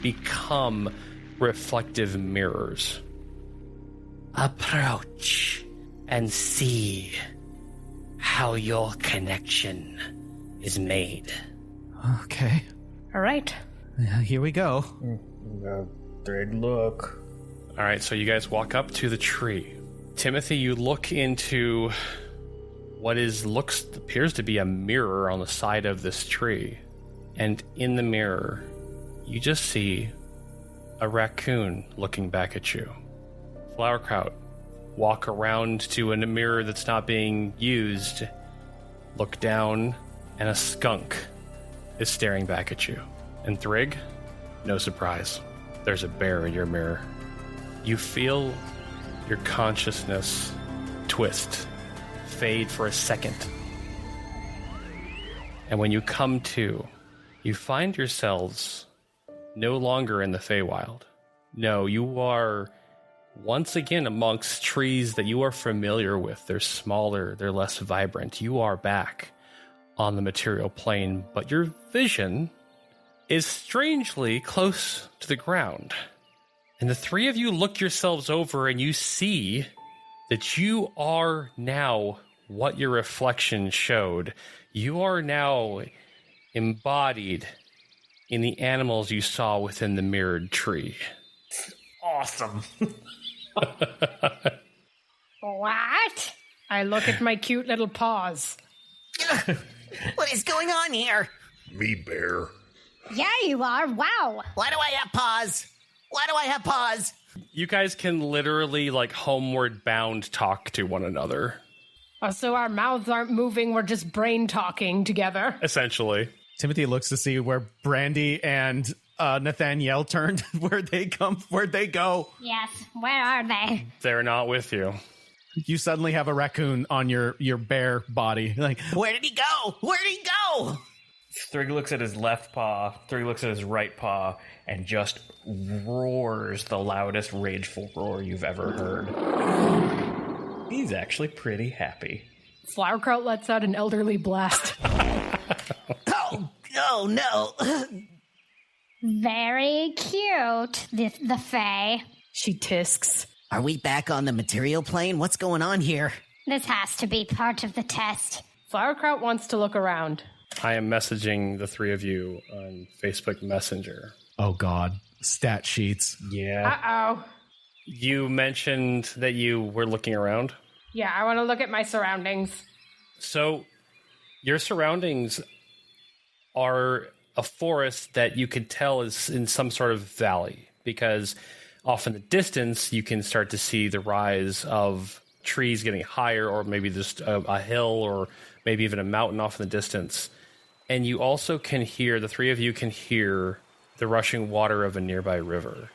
become reflective mirrors. Approach and see how your connection is made. Okay. All right. Here we go. Thrig, look. All right, so you guys walk up to the tree. Timothy, you look into what appears to be a mirror on the side of this tree. And in the mirror, you just see a raccoon looking back at you. Flowerkraut, walk around to a mirror that's not being used, look down, and a skunk is staring back at you. And Thrig, no surprise, there's a bear in your mirror. You feel your consciousness twist, fade for a second. And when you come to, you find yourselves no longer in the Feywild. No, you are once again amongst trees that you are familiar with. They're smaller, they're less vibrant. You are back on the material plane, but your vision is strangely close to the ground. And the three of you look yourselves over and you see that you are now what your reflection showed. You are now embodied in the animals you saw within the mirrored tree. Awesome. What? I look at my cute little paws. What is going on here? Me, bear. Yeah, you are. Wow. Why do I have paws? Why do I have paws? You guys can literally, like, homeward bound talk to one another. Oh, so our mouths aren't moving, we're just brain talking together. Essentially. Timothy looks to see where Brandy and Nathaniel turned. Where'd they go? Yes, where are they? They're not with you. You suddenly have a raccoon on your bear body. Like, Where did he go? Where did he go? Thrig looks at his left paw, Thrig looks at his right paw, and just roars the loudest rageful roar you've ever heard. He's actually pretty happy. Flowerkraut lets out an elderly blast. Oh no. Very cute, the Fae. She tisks. Are we back on the material plane? What's going on here? This has to be part of the test. Flowerkraut wants to look around. I am messaging the three of you on Facebook Messenger. oh god, stat sheets. Yeah. Uh-oh. You mentioned that you were looking around. Yeah, I want to look at my surroundings. So, your surroundings are a forest that you could tell is in some sort of valley, because off in the distance, you can start to see the rise of trees getting higher, or maybe just a hill, or maybe even a mountain off in the distance. And you also can hear, the three of you can hear the rushing water of a nearby river.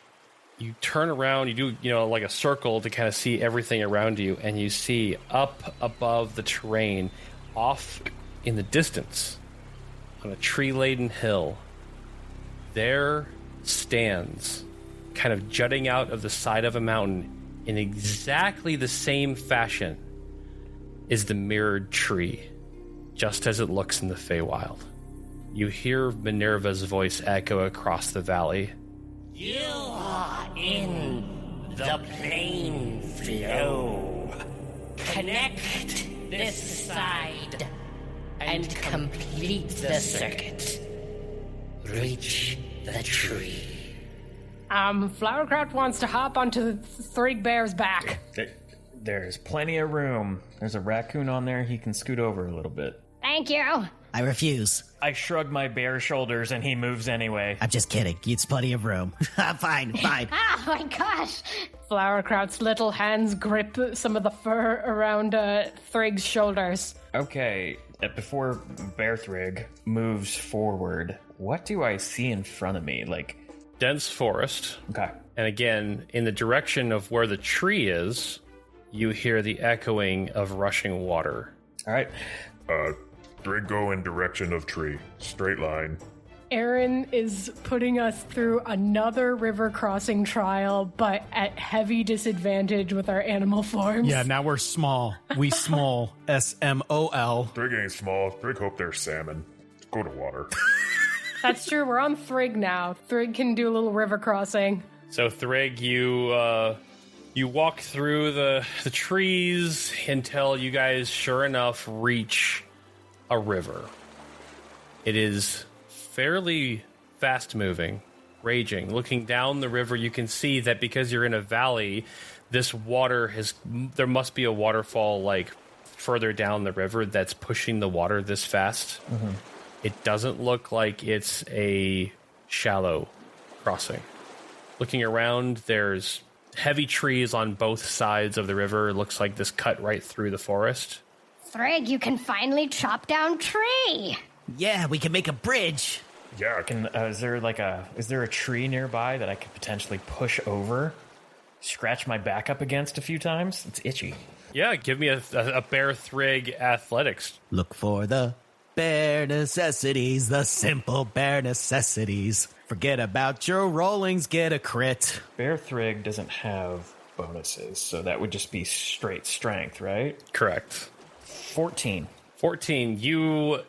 You turn around, you do, like a circle to kind of see everything around you, and you see up above the terrain, off in the distance, on a tree-laden hill, there stands, kind of jutting out of the side of a mountain in exactly the same fashion, is the mirrored tree, just as it looks in the Feywild. You hear Minerva's voice echo across the valley. You are in the Planeflow. Connect this side and complete the circuit. Reach the tree. Flowerkraut wants to hop onto Thrig Bear's back. There's plenty of room. There's a raccoon on there. He can scoot over a little bit. Thank you. I refuse. I shrug my bare shoulders and he moves anyway. I'm just kidding. It's plenty of room. Fine. Oh my gosh. Flowerkraut's little hands grip some of the fur around Thrig's shoulders. Okay, before Bear Thrig moves forward, what do I see in front of me? Dense forest. Okay. And again, in the direction of where the tree is, you hear the echoing of rushing water. All right. Thrig go in direction of tree. Straight line. Aaron is putting us through another river crossing trial, but at heavy disadvantage with our animal forms. Yeah, now we're small. We small. SMOL. Thrig ain't small. Thrig hope they're salmon. Go to water. That's true. We're on Thrig now. Thrig can do a little river crossing. So Thrig, you walk through the trees until you guys, sure enough, reach a river. It is fairly fast-moving, raging. Looking down the river, you can see that because you're in a valley, this water there must be a waterfall like further down the river that's pushing the water this fast. Mm-hmm. It doesn't look like it's a shallow crossing. Looking around, there's heavy trees on both sides of the river. It looks like this cut right through the forest. Thrig, you can finally chop down tree. Yeah, we can make a bridge. Yeah, is there a tree nearby that I could potentially push over, scratch my back up against a few times? It's itchy. Yeah, give me a Bear Thrig athletics. Look for the bare necessities, the simple bare necessities. Forget about your rollings, get a crit. Bear Thrig doesn't have bonuses, so that would just be straight strength, right? Correct. 14. 14. You're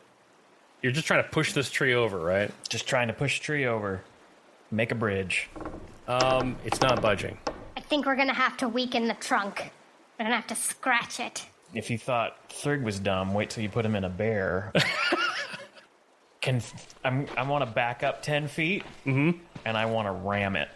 just trying to push this tree over, right? Just trying to push a tree over. Make a bridge. It's not budging. I think we're gonna have to weaken the trunk. We're gonna have to scratch it. If you thought Thrig was dumb, wait till you put him in a bear. I want to back up 10 feet, and I want to ram it.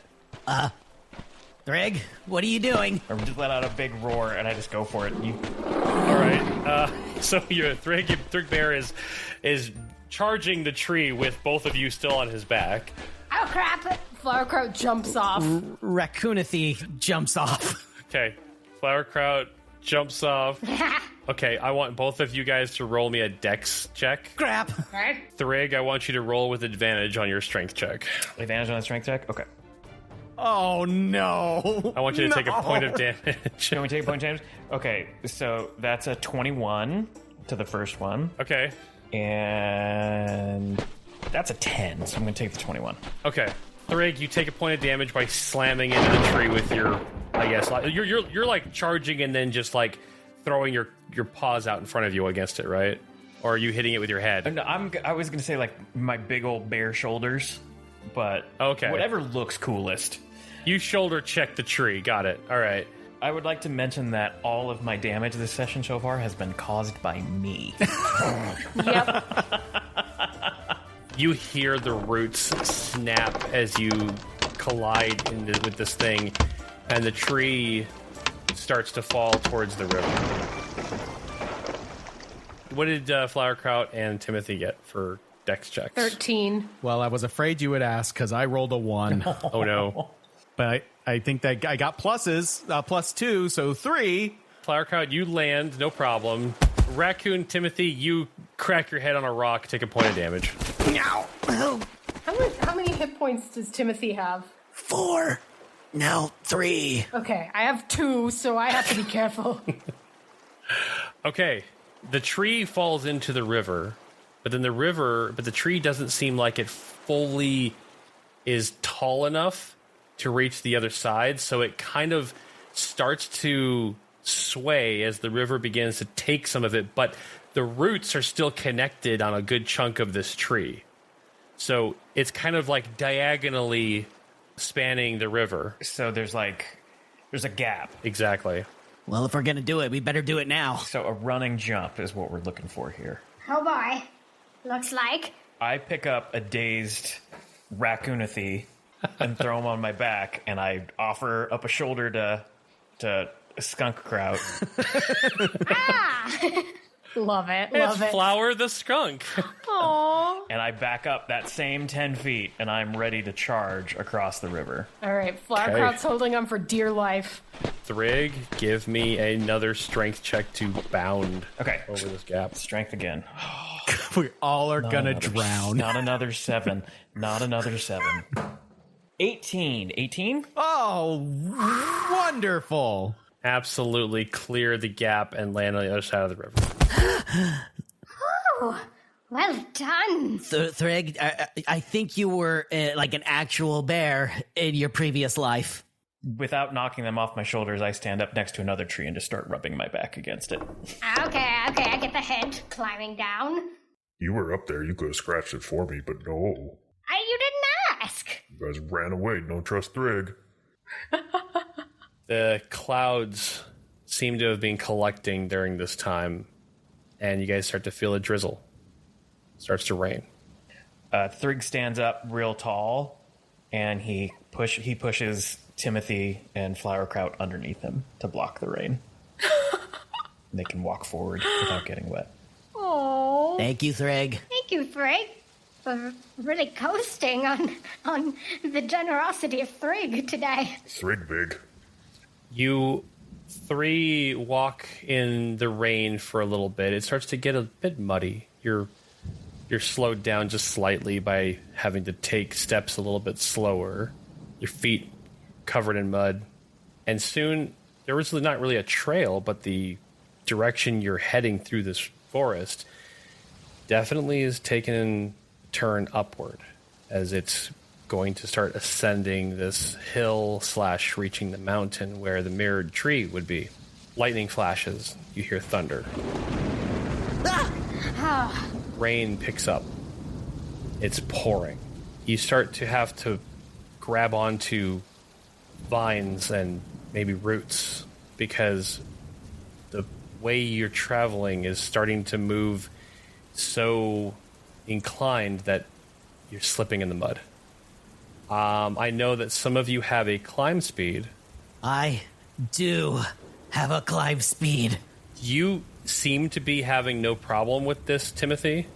Thrig, what are you doing? Or just let out a big roar, and I just go for it. All right. So your Thrig Bear is charging the tree with both of you still on his back. Oh, crap. Flowerkraut jumps off. Raccoonathy jumps off. Okay. Flowerkraut jumps off. Okay, I want both of you guys to roll me a dex check. Crap. Right? Thrig, I want you to roll with advantage on your strength check. Advantage on the strength check? Okay. Oh, no. I want you to take a point of damage. Can we take a point of damage? Okay, so that's a 21 to the first one. Okay. And that's a 10, so I'm going to take the 21. Okay. Thrig, you take a point of damage by slamming into the tree with your, I guess, you're like charging and then just like throwing your paws out in front of you against it, right? Or are you hitting it with your head? No, I was going to say like my big old bear shoulders, but okay, whatever looks coolest. You shoulder check the tree. Got it. All right. I would like to mention that all of my damage this session so far has been caused by me. Yep. You hear the roots snap as you collide with this thing, and the tree starts to fall towards the river. What did Flowerkraut and Timothy get for dex checks? 13. Well, I was afraid you would ask because I rolled a 1. Oh, no. But I think that I got pluses, +2, so 3. Flowerkraut, you land, no problem. Raccoon Timothy, you crack your head on a rock, take a point of damage. Now, How many hit points does Timothy have? 4. Now 3. Okay, I have 2, so I have to be careful. Okay, the tree falls into the river, but the tree doesn't seem like it fully is tall enough to reach the other side, so it kind of starts to sway as the river begins to take some of it, but the roots are still connected on a good chunk of this tree. So it's kind of like diagonally spanning the river. So there's a gap. Exactly. Well, if we're gonna do it, we better do it now. So a running jump is what we're looking for here. Oh boy. Looks like. I pick up a dazed Raccoonathy and throw him on my back, and I offer up a shoulder to Skunk Kraut. Love it. It's Flower the skunk. Aww. And I back up that same 10 feet, and I'm ready to charge across the river. All right, Flowerkraut's holding on for dear life. Thrig, give me another strength check to bound over this gap. Strength again. We all are gonna drown. Not another 7. Not another 7. 18. 18? Oh, wonderful. Absolutely clear the gap and land on the other side of the river. Oh, well done. Thrig, I think you were like an actual bear in your previous life. Without knocking them off my shoulders, I stand up next to another tree and just start rubbing my back against it. Okay, I get the head climbing down. You were up there. You could have scratched it for me, but no. You didn't ask. You guys ran away. Don't trust Thrig. The clouds seem to have been collecting during this time, and you guys start to feel a drizzle. It starts to rain. Thrig stands up real tall, and he pushes Timothy and Flowerkraut underneath him to block the rain. They can walk forward without getting wet. Oh. Thank you, Thrig. Thank you, Thrig, for really coasting on the generosity of Thrig today. Thrig big. You three walk in the rain for a little bit. It starts to get a bit muddy. You're slowed down just slightly by having to take steps a little bit slower. Your feet covered in mud. And soon, there was not really a trail, but the direction you're heading through this forest definitely is taking a turn upward as it's going to start ascending this hill / reaching the mountain where the mirrored tree would be. Lightning flashes. You hear thunder. Rain picks up. It's pouring. You start to have to grab onto vines and maybe roots because the way you're traveling is starting to move so inclined that you're slipping in the mud. I know that some of you have a climb speed. I do have a climb speed. You seem to be having no problem with this, Timothy,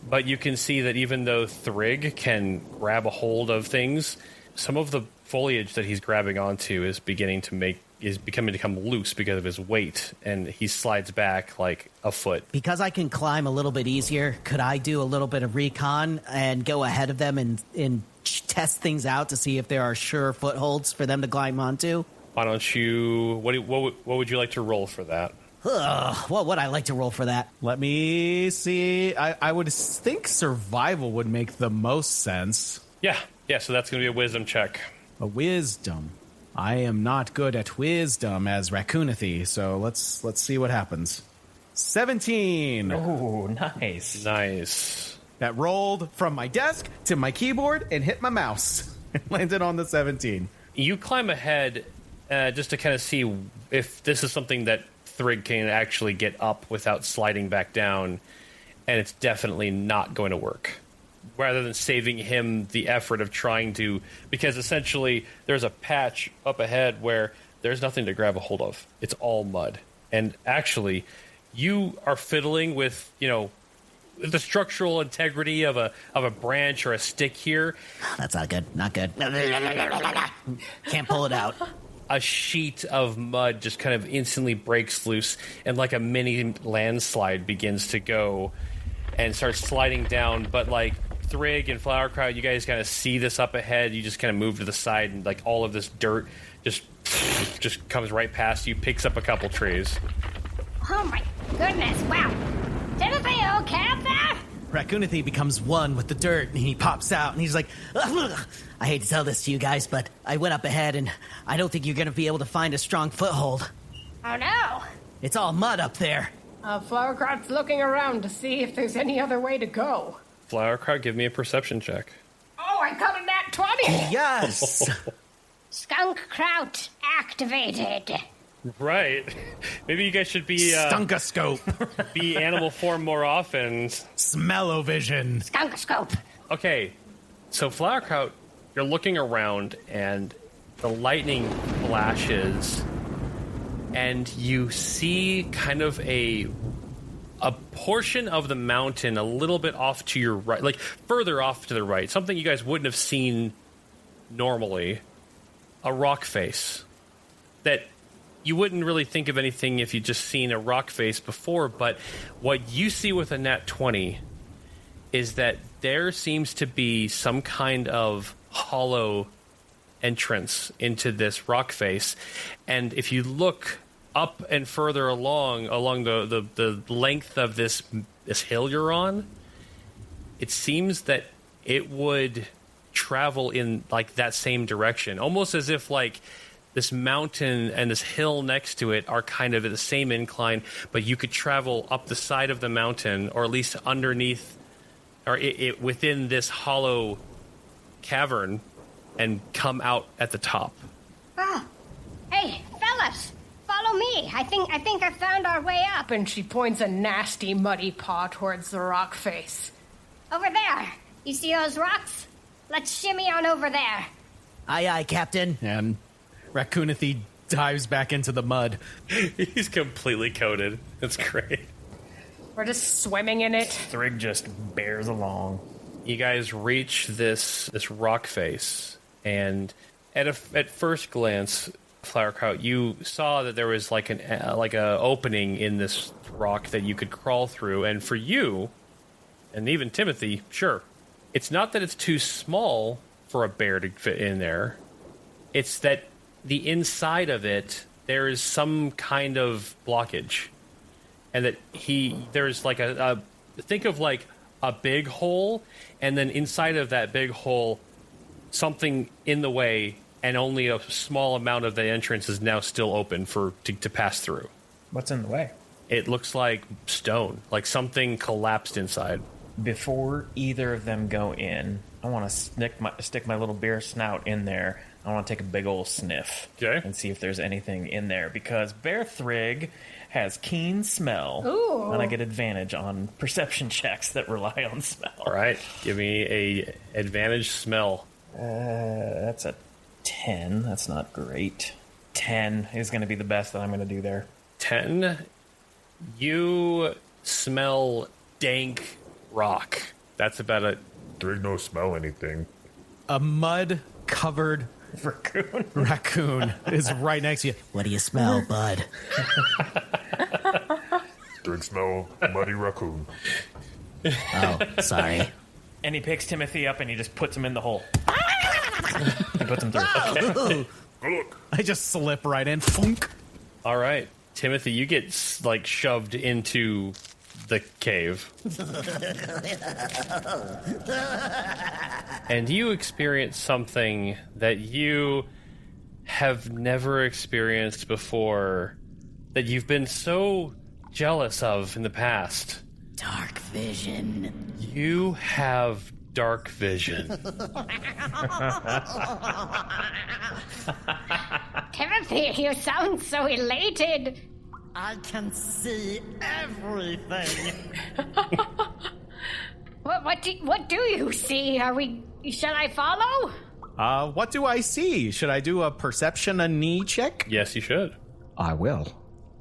but you can see that even though Thrig can grab a hold of things, some of the foliage that he's grabbing onto is becoming to come loose because of his weight, and he slides back like a foot. Because I can climb a little bit easier, could I do a little bit of recon and go ahead of them and test things out to see if there are sure footholds for them to climb onto? Why don't you... What would you like to roll for that? What would I like to roll for that? Let me see. I would think survival would make the most sense. Yeah, so that's going to be a wisdom check. A wisdom. I am not good at wisdom as Raccoonathy, so let's see what happens. 17. Oh, nice. Nice. That rolled from my desk to my keyboard and hit my mouse. It landed on the 17. You climb ahead just to kind of see if this is something that Thrig can actually get up without sliding back down, and it's definitely not going to work. Rather than saving him the effort of trying to... Because essentially, there's a patch up ahead where there's nothing to grab a hold of. It's all mud. And actually, you are fiddling with, the structural integrity of a branch or a stick here. That's not good. Not good. Can't pull it out. A sheet of mud just kind of instantly breaks loose, and like a mini landslide begins to go and starts sliding down. But like Thrig and Flowerkraut, you guys kind of see this up ahead. You just kind of move to the side, and like all of this dirt just comes right past you, picks up a couple trees. Oh my goodness, wow. Timothy, okay up there? Raccoonathy becomes one with the dirt, and he pops out, and he's like, ugh. I hate to tell this to you guys, but I went up ahead, and I don't think you're going to be able to find a strong foothold. Oh no. It's all mud up there. Flowerkraut's looking around to see if there's any other way to go. Flowerkraut, give me a perception check. Oh, I got a nat 20! Yes! Skunk Kraut activated. Right. Maybe you guys should be... Stunkoscope. be animal form more often. Smell-o-vision. Skunkoscope. Okay, so Flowerkraut, you're looking around, and the lightning flashes, and you see kind of a portion of the mountain a little bit off to your right, like further off to the right, something you guys wouldn't have seen normally, a rock face that you wouldn't really think of anything if you'd just seen a rock face before, but what you see with a nat 20 is that there seems to be some kind of hollow entrance into this rock face, and if you look up and further along the length of this hill you're on, it seems that it would travel in like that same direction, almost as if like this mountain and this hill next to it are kind of at the same incline, but you could travel up the side of the mountain, or at least underneath, or within this hollow cavern, and come out at the top. Oh, hey, fellas, follow me. I think I found our way up. And she points a nasty, muddy paw towards the rock face. Over there. You see those rocks? Let's shimmy on over there. Aye, aye, Captain. And Raccoonathy dives back into the mud. He's completely coated. That's great. We're just swimming in it. Thrig just bears along. You guys reach this rock face, and at first glance, Flowerkraut, you saw that there was like a opening in this rock that you could crawl through. And for you, and even Timothy, sure, it's not that it's too small for a bear to fit in there. It's that the inside of it, there is some kind of blockage. And that there's like think of like a big hole, and then inside of that big hole, something in the way, and only a small amount of the entrance is now still open to pass through. What's in the way? It looks like stone, like something collapsed inside. Before either of them go in, I want to stick my little bear snout in there. I want to take a big old sniff and see if there's anything in there, because Bear Thrig has keen smell. Ooh. And I get advantage on perception checks that rely on smell. All right, give me a advantage smell. That's a 10. That's not great. 10 is going to be the best that I'm going to do there. 10. You smell dank rock. That's about it. Thrig no smell anything. A mud-covered raccoon is right next to you. What do you smell, bud? Thrig smell muddy raccoon. Oh, sorry. And he picks Timothy up and he just puts him in the hole. He puts him through. Go look. I just slip right in. Funk. All right, Timothy, you get like shoved into the cave. And you experience something that you have never experienced before, that you've been so jealous of in the past. Dark vision. You have dark vision. Timothy, you sound so elated. I can see everything. What do you see? Shall I follow? What do I see? Should I do a perception a knee check? Yes, you should. I will.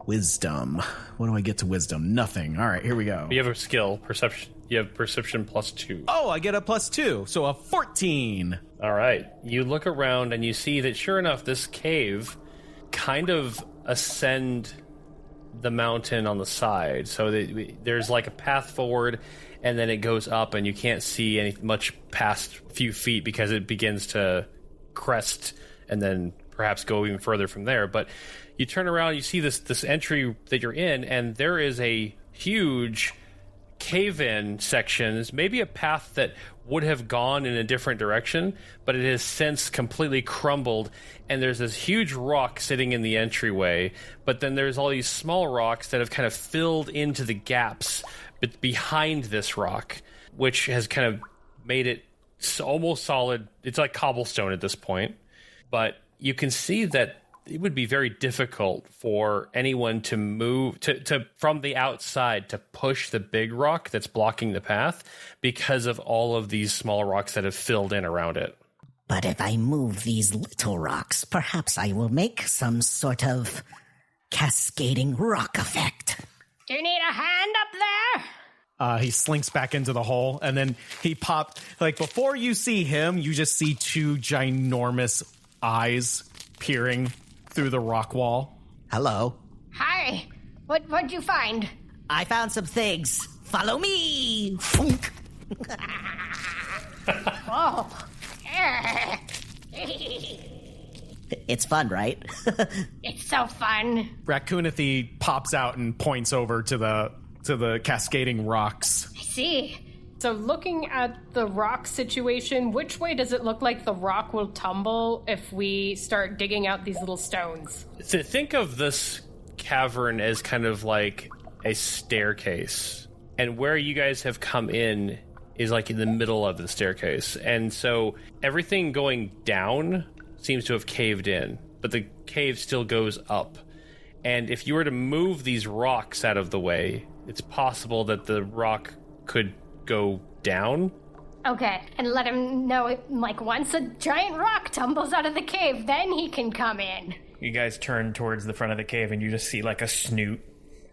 Wisdom. What do I get to wisdom? Nothing. All right, here we go. You have a skill, perception. You have perception +2. Oh, I get a +2, so a 14. All right. You look around and you see that sure enough, this cave kind of ascend the mountain on the side. So there's like a path forward, and then it goes up, and you can't see much past a few feet because it begins to crest and then perhaps go even further from there. But you turn around, you see this entry that you're in, and there is a huge cave-in section. It's maybe a path that would have gone in a different direction, but it has since completely crumbled, and there's this huge rock sitting in the entryway, but then there's all these small rocks that have kind of filled into the gaps behind this rock, which has kind of made it almost solid. It's like cobblestone at this point, but you can see that it would be very difficult for anyone to move to from the outside to push the big rock that's blocking the path because of all of these small rocks that have filled in around it. But if I move these little rocks, perhaps I will make some sort of cascading rock effect. Do you need a hand up there? He slinks back into the hole, and then he popped. Like, before you see him, you just see two ginormous eyes peering through the rock wall. Hello. Hi. What'd you find? I found some things. Follow me. Funk. Oh. It's fun, right? It's so fun. Raccoonathy pops out and points over to the cascading rocks. I see. So looking at the rock situation, which way does it look like the rock will tumble if we start digging out these little stones? So think of this cavern as kind of like a staircase, and where you guys have come in is like in the middle of the staircase, and so everything going down seems to have caved in. but the cave still goes up. And if you were to move these rocks out of the way, it's possible that the rock could go down. Okay, and let him know, like, once a giant rock tumbles out of the cave, then he can come in. You guys turn towards the front of the cave, and you just see, like, a snoot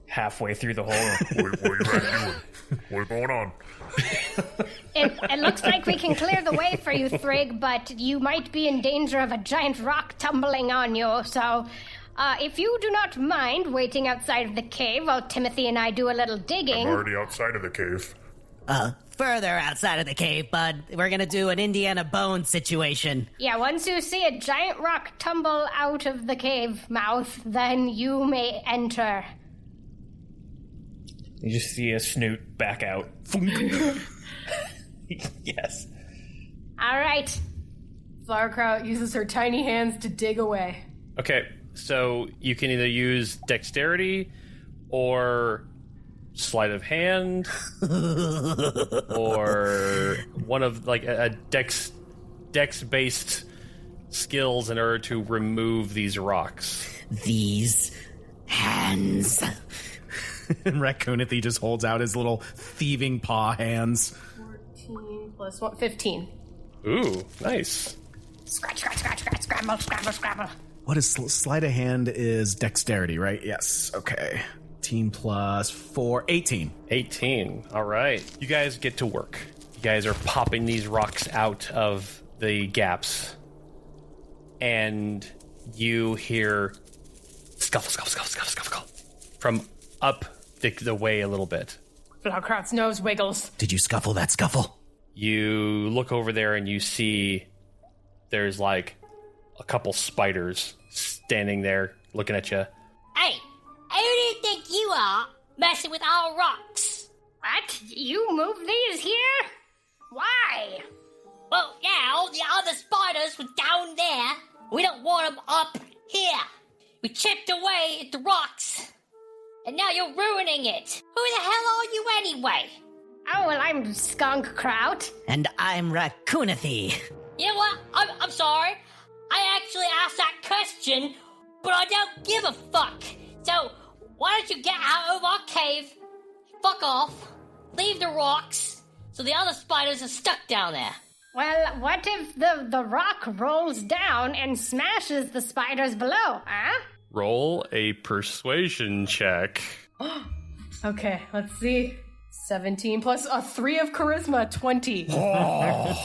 halfway through the hole. What are you guys doing? What's going on? It looks like we can clear the way for you, Thrig, but you might be in danger of a giant rock tumbling on you, so... if you do not mind waiting outside of the cave while Timothy and I do a little digging... I'm already outside of the cave. Further outside of the cave, bud. We're gonna do an Indiana Bone situation. Yeah, once you see a giant rock tumble out of the cave mouth, then you may enter. You just see a snoot back out. Yes. All right. Flowerkraut uses her tiny hands to dig away. Okay, so you can either use dexterity or sleight of hand or one of like a dex-based skills in order to remove these rocks. These hands. And Raccoonathy just holds out his little thieving paw hands. 14 plus 1, 15. Ooh, nice. Scratch, scratch, scratch, scratch, scramble, scramble, scramble. What is sleight of hand is dexterity, right? Yes. Okay. 18 plus 4, 18. 18. All right. You guys get to work. You guys are popping these rocks out of the gaps. And you hear scuffle, scuffle, scuffle, scuffle, scuffle from up the way a little bit. Flowerkraut's nose wiggles. Did you scuffle that scuffle? You look over there and you see there's like a couple spiders standing there looking at you. Hey, who do you think you are, messing with our rocks? What? You moved these here? Why? Well, yeah, all the other spiders were down there. We don't want them up here. We chipped away at the rocks, and now you're ruining it. Who the hell are you anyway? Oh, well, I'm Skunkkraut. And I'm Raccoonathy. You know what? I'm sorry. I actually asked that question, but I don't give a fuck. So, why don't you get out of our cave, fuck off, leave the rocks, so the other spiders are stuck down there. Well, what if the rock rolls down and smashes the spiders below, huh? Roll a persuasion check. Okay, let's see. 17 plus 3 of charisma, 20. Oh,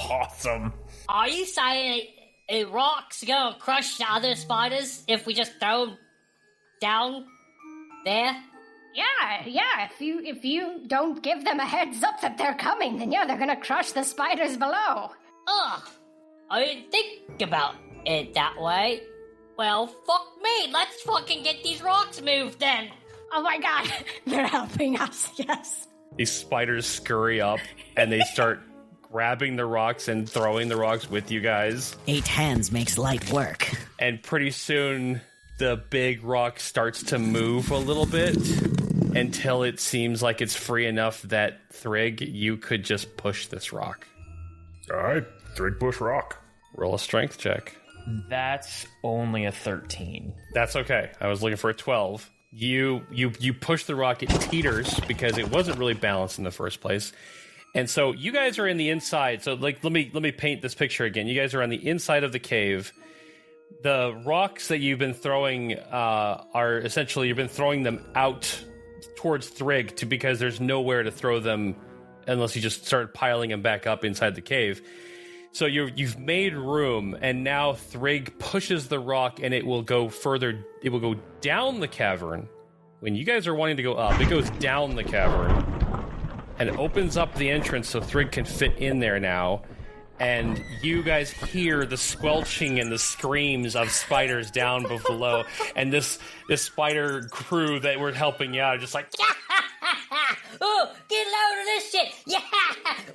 awesome. Are you saying a rock's gonna crush the other spiders if we just throw them down there? Yeah. If you don't give them a heads up that they're coming, then yeah, they're gonna crush the spiders below. Ugh. I didn't think about it that way. Well, fuck me. Let's fucking get these rocks moved then. Oh my god, they're helping us, yes. These spiders scurry up and they start grabbing the rocks and throwing the rocks with you guys. 8 hands makes light work. And pretty soon, the big rock starts to move a little bit until it seems like it's free enough that, Thrig, you could just push this rock. All right, Thrig push rock. Roll a strength check. That's only a 13. That's okay. I was looking for a 12. You push the rock, it teeters because it wasn't really balanced in the first place. And so you guys are in the inside. So like let me paint this picture again. You guys are on the inside of the cave. The rocks that you've been throwing are essentially you've been throwing them out towards Thrig because there's nowhere to throw them unless you just start piling them back up inside the cave. So you've made room, and now Thrig pushes the rock, and it will go further. It will go down the cavern. When you guys are wanting to go up, it goes down the cavern and opens up the entrance so Thrig can fit in there now. And you guys hear the squelching and the screams of spiders down below, and this spider crew that were helping you out are just like, Oh, get a load of this shit. Yeah.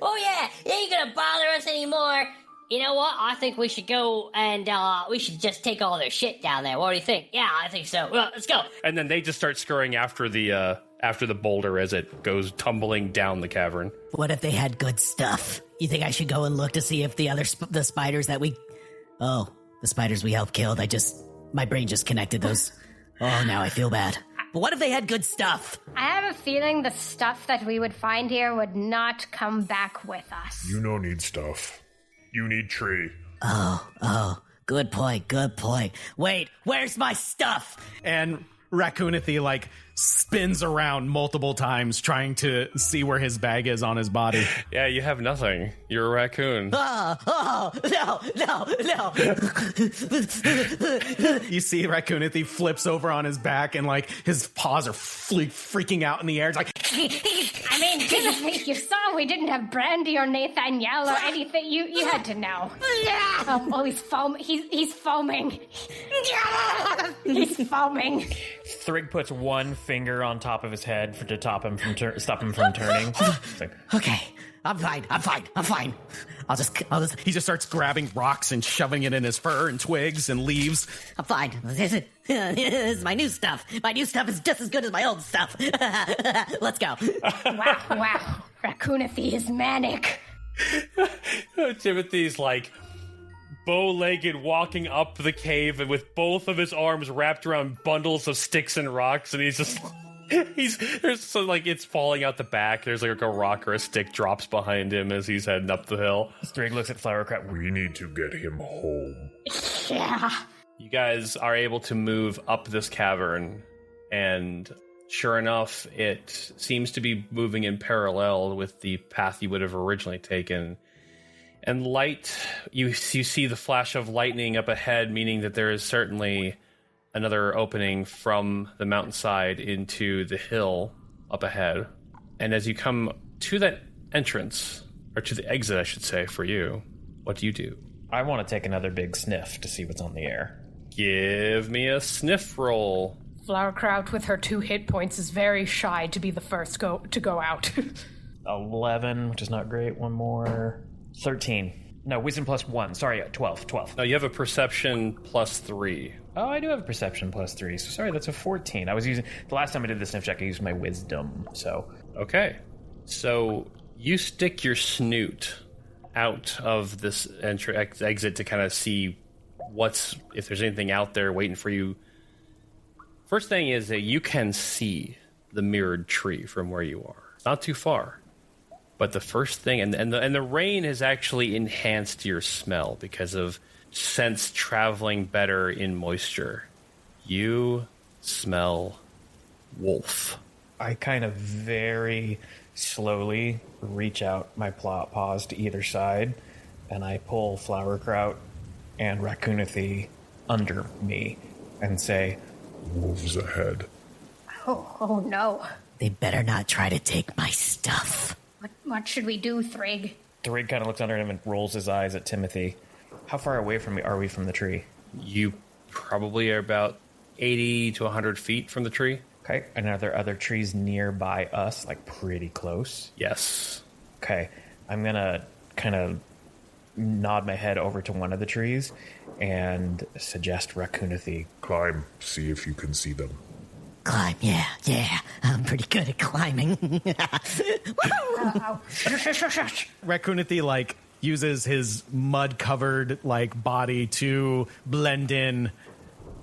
Oh, yeah. You ain't gonna bother us anymore. You know what? I think we should go and we should just take all their shit down there. What do you think? Yeah, I think so. Well, let's go. And then they just start scurrying after the boulder as it goes tumbling down the cavern. What if they had good stuff? You think I should go and look to see if the other the spiders that we... Oh, the spiders we helped killed, I just My brain just connected those. Oh, now I feel bad. But what if they had good stuff? I have a feeling the stuff that we would find here would not come back with us. You no need stuff. You need tree. Oh, good point. Wait, where's my stuff? And Raccoonathy, like, spins around multiple times trying to see where his bag is on his body. Yeah, you have nothing. You're a raccoon. No. You see Raccoonathy flips over on his back and, like, his paws are freaking out in the air. It's like... I mean, Timothy, you saw we didn't have Brandy or Nathaniel or anything. You had to know. He's foaming. He's foaming. He's foaming. Thrig puts one finger on top of his head to stop him from turning. Okay, I'm fine. I'll just. He just starts grabbing rocks and shoving it in his fur and twigs and leaves. I'm fine. This is my new stuff. My new stuff is just as good as my old stuff. Let's go. Wow. Raccoonathy is manic. Timothy's like bow-legged walking up the cave and with both of his arms wrapped around bundles of sticks and rocks, and he's just it's falling out the back. There's like a rock or a stick drops behind him as he's heading up the hill. Thrig looks at Flowerkraut. We need to get him home. Yeah. You guys are able to move up this cavern, and sure enough, it seems to be moving in parallel with the path you would have originally taken. And light, you see the flash of lightning up ahead, meaning that there is certainly another opening from the mountainside into the hill up ahead. And as you come to that entrance, or to the exit, I should say, for you, what do? I want to take another big sniff to see what's on the air. Give me a sniff roll. Flowerkraut, with her 2 hit points, is very shy to be the first to go out. 11, which is not great. One more. 13. No, wisdom plus 1. Sorry, 12. No, you have a perception plus 3. Oh, I do have a perception plus 3. So sorry, that's a 14. I was using... The last time I did the sniff check, I used my wisdom, so... Okay. So you stick your snoot out of this exit to kind of see if there's anything out there waiting for you. First thing is that you can see the mirrored tree from where you are. Not too far. But the first thing, and the rain has actually enhanced your smell because of scents traveling better in moisture. You smell wolf. I kind of very slowly reach out my paws to either side, and I pull Flowerkraut and Raccoonathy under me and say, "Wolves ahead." Oh no. They better not try to take my stuff. What should we do, Thrig? Thrig kind of looks under him and rolls his eyes at Timothy. How far away from me are we from the tree? You probably are about 80 to 100 feet from the tree. Okay. And are there other trees nearby us, like pretty close? Yes. Okay. I'm going to kind of nod my head over to one of the trees and suggest Raccoonathy. Climb, see if you can see them. Climb, yeah. I'm pretty good at climbing. Raccoonathy, like, uses his mud-covered, like, body to blend in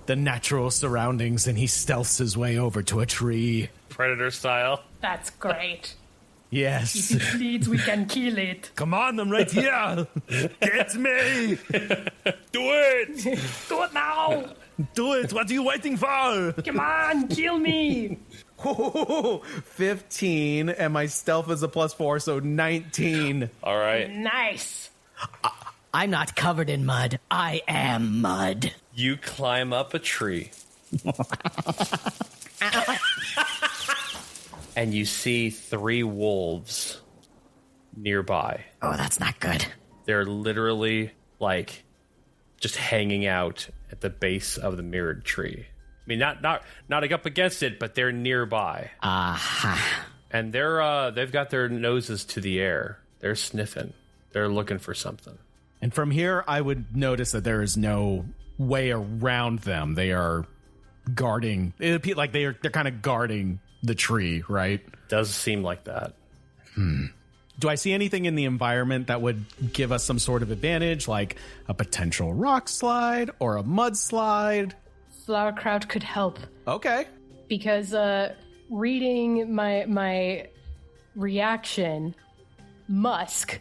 the natural surroundings, and he stealths his way over to a tree. Predator style. That's great. Yes. If it bleeds, we can kill it. Come on, I'm right here. Get me. Do it. Do it now. Do it. What are you waiting for? Come on, kill me. 15, and my stealth is a +4, so 19. All right. Nice. I'm not covered in mud. I am mud. You climb up a tree. And you see 3 wolves nearby. Oh, that's not good. They're literally, like, just hanging out at the base of the mirrored tree. I mean, not up against it, but they're nearby. Aha. And they've got their noses to the air. They're sniffing. They're looking for something. And from here, I would notice that there is no way around them. They are guarding. It appears like they're kind of guarding the tree, right? Does seem like that. Do I see anything in the environment that would give us some sort of advantage, like a potential rock slide or a mudslide? Flowerkraut could help. Okay. Because reading my reaction, musk.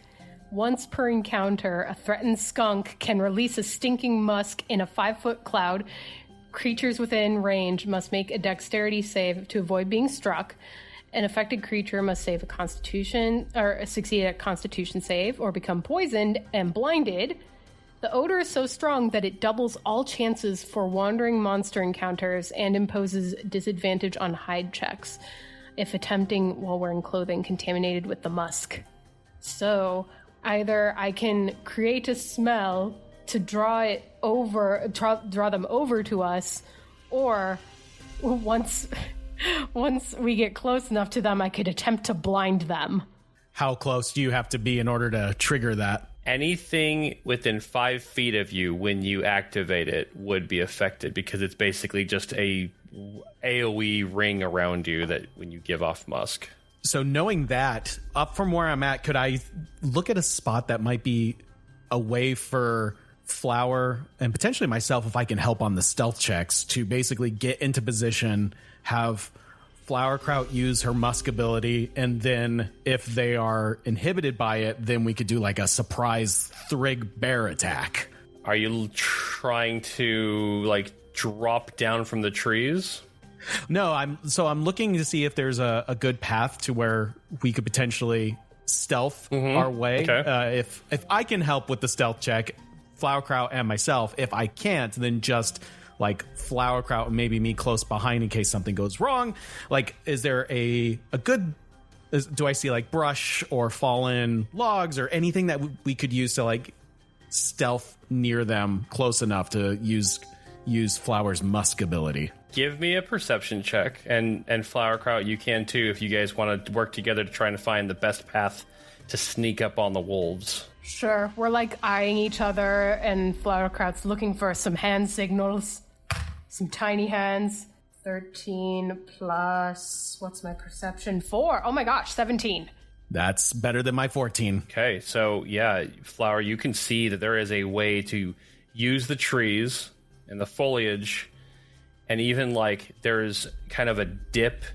Once per encounter, a threatened skunk can release a stinking musk in a 5-foot cloud. Creatures within range must make a dexterity save to avoid being struck. An affected creature must save a constitution or succeed at a constitution save or become poisoned and blinded. The odor is so strong that it doubles all chances for wandering monster encounters and imposes disadvantage on hide checks if attempting while wearing clothing contaminated with the musk. So either I can create a smell to draw them over to us, or once we get close enough to them, I could attempt to blind them. How close do you have to be in order to trigger that? Anything within 5 feet of you when you activate it would be affected, because it's basically just a AoE ring around you that when you give off musk. So knowing that, up from where I'm at, could I look at a spot that might be a way for Flower and potentially myself, if I can help on the stealth checks, to basically get into position, have Flowerkraut use her musk ability, and then if they are inhibited by it, then we could do like a surprise Thrig bear attack. Are you trying to like drop down from the trees? No, I'm looking to see if there's a good path to where we could potentially stealth our way. Okay. If I can help with the stealth check, Flowerkraut and myself. If I can't, then just like Flowerkraut and maybe me close behind in case something goes wrong. Like, is there a good... do I see like brush or fallen logs or anything that we could use to like stealth near them close enough to use Flower's musk ability? Give me a perception check, and Flowerkraut, you can too if you guys want to work together to try and find the best path to sneak up on the wolves. Sure. We're like eyeing each other, and Flowerkraut's looking for some hand signals. Some tiny hands. 13 plus... what's my perception? 4. Oh my gosh, 17. That's better than my 14. Okay, so yeah, Flower, you can see that there is a way to use the trees and the foliage, and even like there's kind of a dip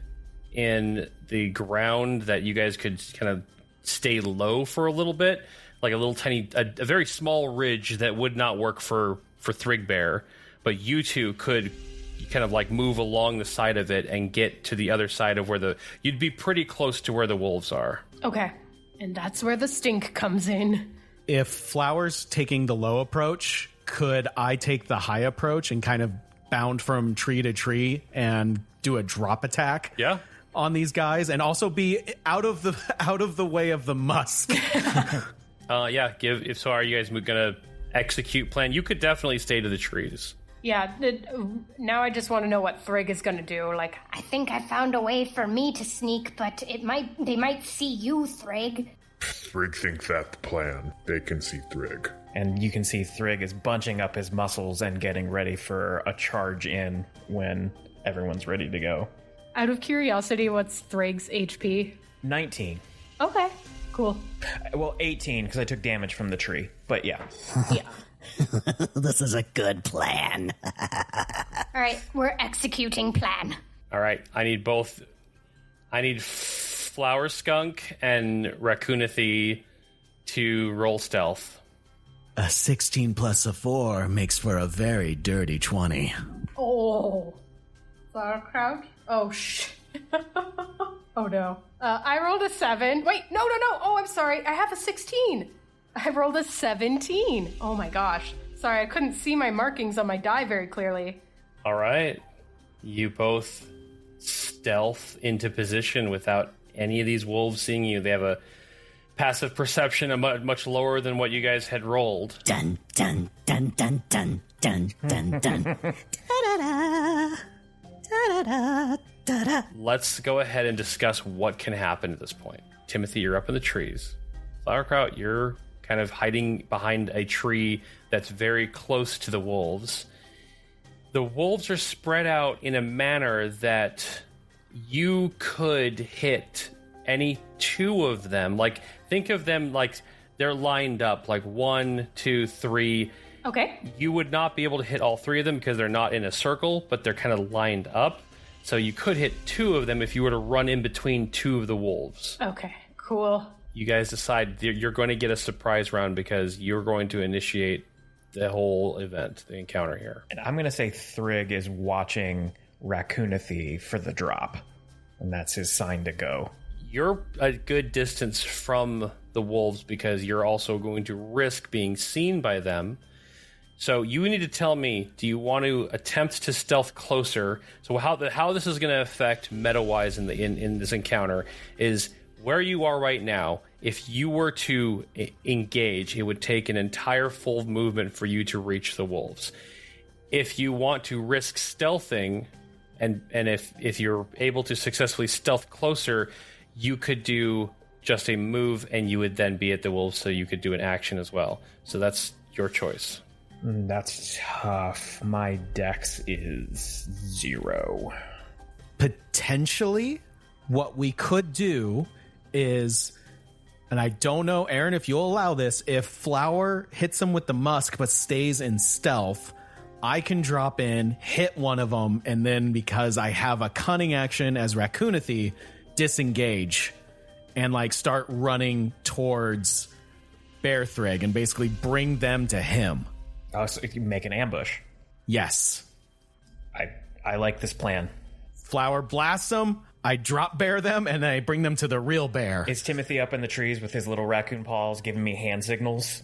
in the ground that you guys could kind of stay low for a little bit, like a little tiny, a very small ridge that would not work for Thrig Bear, but you two could kind of like move along the side of it and get to the other side of where you'd be pretty close to where the wolves are. Okay, and that's where the stink comes in. If Flower's taking the low approach, could I take the high approach and kind of bound from tree to tree and do a drop attack? Yeah. On these guys, and also be out of the way of the musk. Yeah. If so, are you guys gonna execute plan? You could definitely stay to the trees. Yeah. Now I just want to know what Thrig is gonna do. Like, I think I found a way for me to sneak, but they might see you, Thrig. Thrig thinks that's the plan. They can see Thrig. And you can see Thrig is bunching up his muscles and getting ready for a charge in when everyone's ready to go. Out of curiosity, what's Thrig's HP? 19. Okay, cool. Well, 18 because I took damage from the tree. But yeah. Yeah. This is a good plan. All right, we're executing plan. All right, I need both. I need Flower Skunk and Raccoonathy to roll stealth. A 16 plus a 4 makes for a very dirty 20. Oh. Flowerkraut? Oh, oh, no. I rolled a 7. Wait, no. Oh, I'm sorry. I have a 16. I rolled a 17. Oh, my gosh. Sorry, I couldn't see my markings on my die very clearly. All right. You both stealth into position without any of these wolves seeing you. They have a passive perception much lower than what you guys had rolled. Dun, dun, dun, dun, dun, dun, dun, dun. Da-da-da. Da-da-da. Da-da. Let's go ahead and discuss what can happen at this point. Timothy, you're up in the trees. Flowerkraut, you're kind of hiding behind a tree that's very close to the wolves. The wolves are spread out in a manner that you could hit any two of them. Like, think of them like they're lined up, like 1, 2, 3, Okay. You would not be able to hit all 3 of them because they're not in a circle, but they're kind of lined up. So you could hit 2 of them if you were to run in between 2 of the wolves. Okay, cool. You guys decide you're going to get a surprise round because you're going to initiate the whole event, the encounter here. And I'm going to say Thrig is watching Raccoonathy for the drop. And that's his sign to go. You're a good distance from the wolves because you're also going to risk being seen by them. So you need to tell me, do you want to attempt to stealth closer? So how this is going to affect meta-wise in this encounter is where you are right now. If you were to engage, it would take an entire full movement for you to reach the wolves. If you want to risk stealthing, and if you're able to successfully stealth closer, you could do just a move and you would then be at the wolves, so you could do an action as well. So that's your choice. That's tough. My dex is 0. Potentially, what we could do is, and I don't know, Aaron, if you'll allow this, if Flower hits him with the musk but stays in stealth, I can drop in, hit one of them, and then because I have a cunning action as Raccoonathy, disengage and like start running towards Bear Thrig and basically bring them to him. Oh, so you can make an ambush. Yes. I like this plan. Flower blasts them, I drop bear them, and I bring them to the real bear. Is Timothy up in the trees with his little raccoon paws giving me hand signals?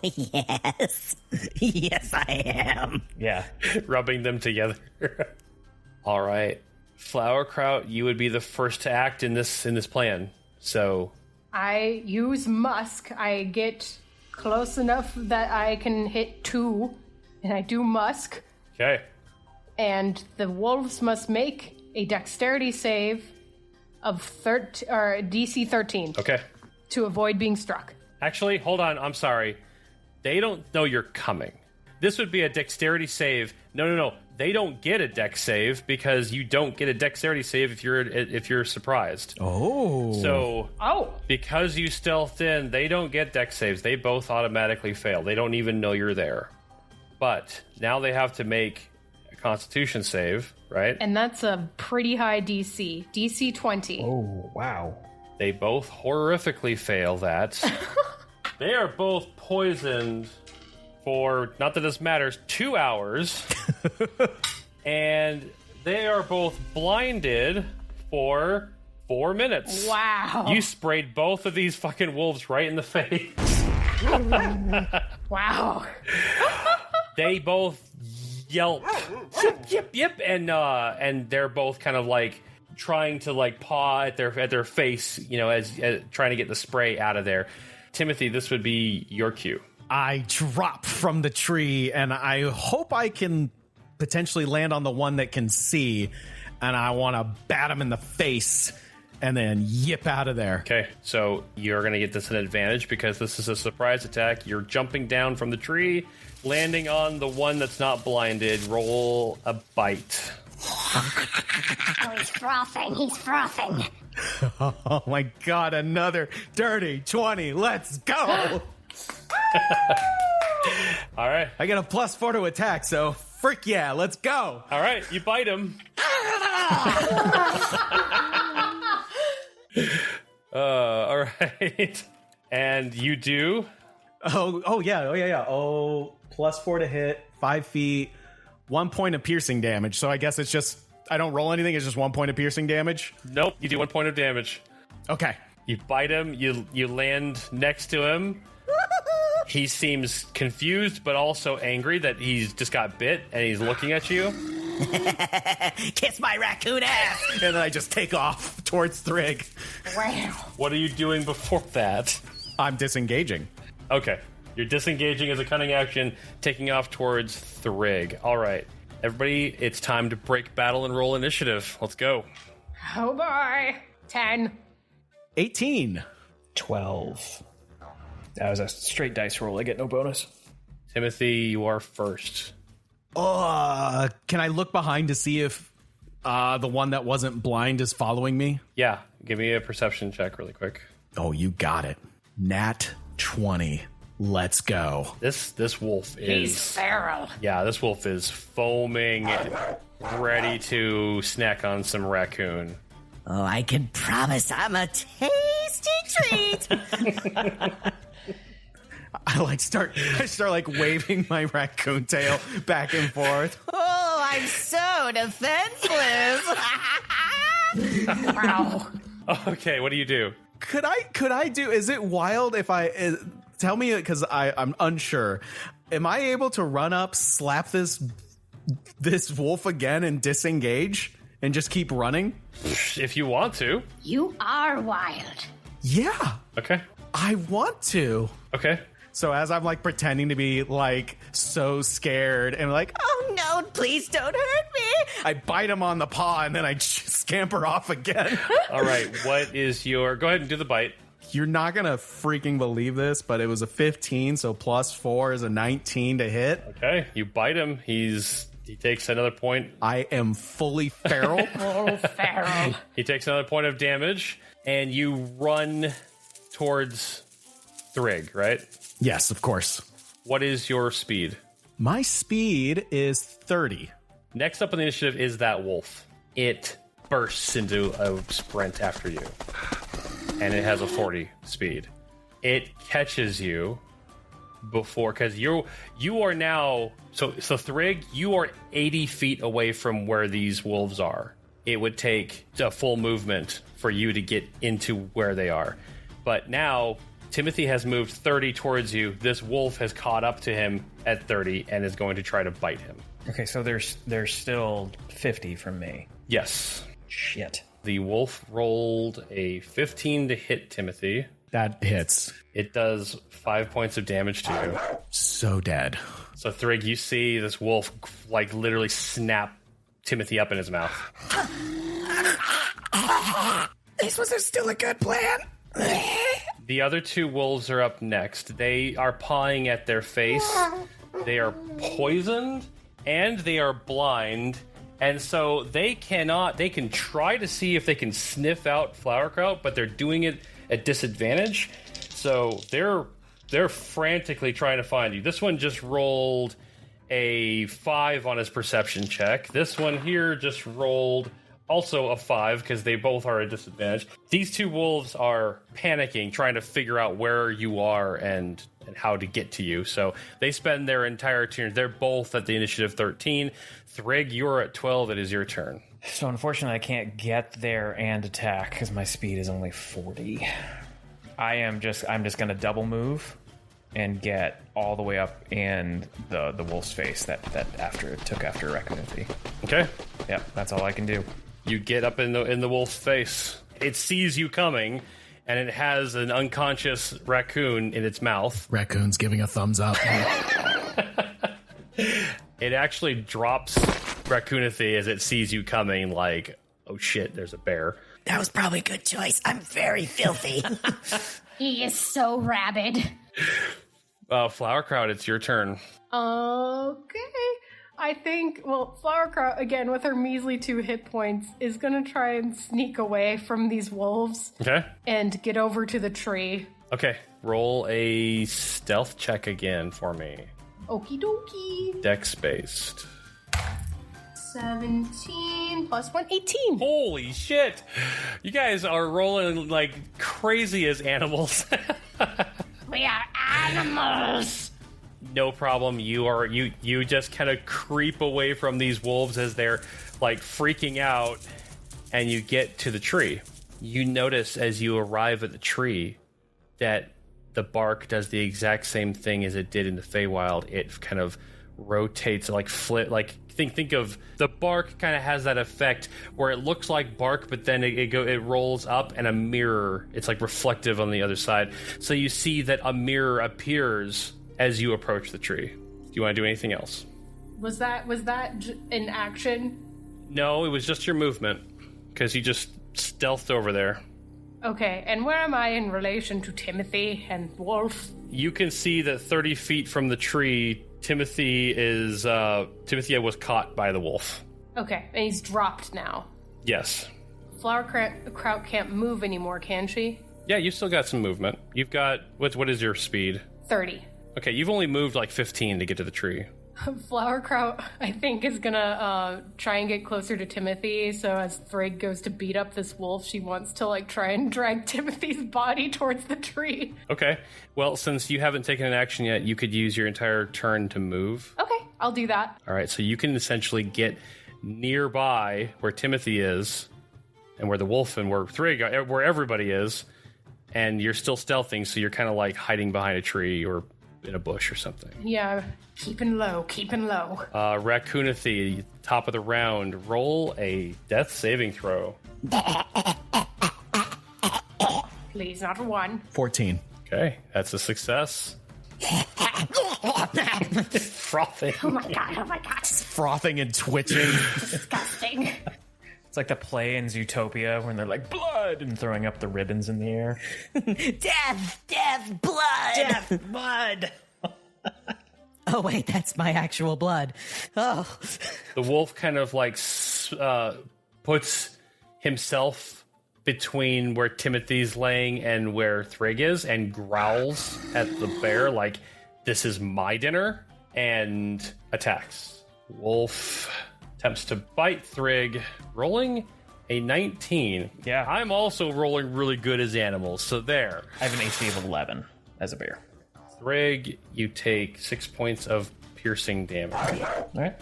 Yes. Yes, I am. Yeah. Rubbing them together. All right. Flowerkraut, you would be the first to act in this plan. So I use musk. I get close enough that I can hit 2, and I do musk. Okay. And the wolves must make a dexterity save of DC 13. Okay. To avoid being struck. Actually, hold on. I'm sorry. They don't know you're coming. This would be a dexterity save. No. They don't get a dex save because you don't get a dexterity save if you're surprised. Oh. So, because you stealthed in, they don't get dex saves. They both automatically fail. They don't even know you're there. But now they have to make a Constitution save, right? And that's a pretty high DC. DC 20. Oh, wow. They both horrifically fail that. They are both poisoned for, not that this matters, 2 hours. And they are both blinded for 4 minutes. Wow. You sprayed both of these fucking wolves right in the face. Wow. They both yelp, yip, and they're both kind of like trying to like paw at their face, as trying to get the spray out of there. Timothy, this would be your cue. I drop from the tree, and I hope I can potentially land on the one that can see, and I want to bat him in the face and then yip out of there. Okay, so you're going to get this an advantage because this is a surprise attack. You're jumping down from the tree, landing on the one that's not blinded. Roll a bite. Oh, he's frothing. Oh my god, another dirty 20. Let's go. All right. I get a +4 to attack, so frick yeah, let's go. All right, you bite him. All right. And you do? Oh yeah. Oh, +4 to hit, 5 feet, 1 point of piercing damage. So I guess it's just, I don't roll anything, it's just 1 point of piercing damage? Nope, you do 1 point of damage. Okay. You bite him, you land next to him. He seems confused, but also angry that he's just got bit, and he's looking at you. Kiss my raccoon ass! And then I just take off towards Thrig. Wow. What are you doing before that? I'm disengaging. Okay. You're disengaging as a cunning action, taking off towards Thrig. All right. Everybody, it's time to break battle and roll initiative. Let's go. Oh boy. 10. 18. 12. That was a straight dice roll. I get no bonus. Timothy, you are first. Can I look behind to see if the one that wasn't blind is following me? Yeah. Give me a perception check really quick. Oh, you got it. Nat 20. Let's go. This wolf is... He's feral. Yeah, this wolf is foaming, ready to snack on some raccoon. Oh, I can promise I'm a tasty treat. I start waving my raccoon tail back and forth. Oh, I'm so defenseless. Wow. Okay, what do you do? Could I do? Is it wild if I tell me, because I'm unsure. Am I able to run up, slap this wolf again, and disengage and just keep running? If you want to. You are wild. Yeah. Okay. I want to. Okay. So as I'm pretending to be so scared and Oh no, please don't hurt me. I bite him on the paw and then I scamper off again. All right. What is your... Go ahead and do the bite. You're not going to freaking believe this, but it was a 15, so plus 4 is a 19 to hit. Okay. You bite him. He takes another point. I am fully feral. Oh, feral. He takes another point of damage, and you run towards Thrig, right? Yes, of course. What is your speed? My speed is 30. Next up on the initiative is that wolf. It bursts into a sprint after you, and it has a 40 speed. It catches you before, because you are now... So Thrig, you are 80 feet away from where these wolves are. It would take a full movement for you to get into where they are. But now... Timothy has moved 30 towards you. This wolf has caught up to him at 30 and is going to try to bite him. Okay, so there's still 50 from me. Yes. Shit. The wolf rolled a 15 to hit Timothy. That hits. It does 5 points of damage to you. So dead. So Thrig, you see this wolf literally snap Timothy up in his mouth. This was still a good plan. The other two wolves are up next. They are pawing at their face. They are poisoned and they are blind. And so they can try to see if they can sniff out Flowerkraut, but they're doing it at disadvantage. So they're frantically trying to find you. This one just rolled a 5 on his perception check. This one here just rolled also a 5 because they both are at disadvantage. These two wolves are panicking, trying to figure out where you are and how to get to you. So they spend their entire turn. They're both at the initiative 13. Thrig, you're at 12. It is your turn. So unfortunately, I can't get there and attack because my speed is only 40. I'm just going to double move and get all the way up in the wolf's face that took after Raccoonity. Okay. Yep, that's all I can do. You get up in the wolf's face. It sees you coming, and it has an unconscious raccoon in its mouth. Raccoon's giving a thumbs up. It actually drops Raccoonity as it sees you coming, like, oh shit, there's a bear. That was probably a good choice. I'm very filthy. He is so rabid. Flowerkraut, it's your turn. Okay. I think, Flowerkraut, again, with her measly 2 hit points, is going to try and sneak away from these wolves. Okay. And get over to the tree. Okay. Roll a stealth check again for me. Okie dokie. Dex-based. 17 plus 1, 18. Holy shit! You guys are rolling like crazy as animals. We are animals. No problem. You just kind of creep away from these wolves as they're like freaking out, and you get to the tree. You notice as you arrive at the tree that the bark does the exact same thing as it did in the Feywild. It kind of rotates, like flip, like think of the bark kind of has that effect where it looks like bark, but then it rolls up and a mirror. It's like reflective on the other side. So you see that a mirror appears as you approach the tree. Do you want to do anything else? Was that an action? No, it was just your movement because you just stealthed over there. Okay, and where am I in relation to Timothy and Wolf? You can see that 30 feet from the tree, Timothy was caught by the wolf. Okay, and he's dropped now. Yes. Flowerkraut can't move anymore, can she? Yeah, you still got some movement. You've got what is your speed? 30. Okay, you've only moved like 15 to get to the tree. Flowerkraut, I think, is gonna try and get closer to Timothy. So as Thrig goes to beat up this wolf, she wants to like try and drag Timothy's body towards the tree. Okay. Well, since you haven't taken an action yet, you could use your entire turn to move. Okay, I'll do that. All right, so you can essentially get nearby where Timothy is, and where the wolf and where Thrig, where everybody is, and you're still stealthing, so you're kind of like hiding behind a tree or in a bush or something. Yeah, keeping low, keeping low. Raccoonathy, top of the round, roll a death saving throw. Please, not a 1. 14. Okay, that's a success. Frothing. Oh my god. Frothing and twitching. Disgusting. It's like the play in Zootopia when they're like, blood, and throwing up the ribbons in the air. Death, blood. Oh, wait, that's my actual blood. Oh. The wolf kind of like puts himself between where Timothy's laying and where Thrig is and growls at the bear like, this is my dinner, and attacks. Wolf attempts to bite Thrig, rolling a 19. Yeah. I'm also rolling really good as animals, so there. I have an AC of 11 as a bear. Thrig, you take 6 points of piercing damage. All right.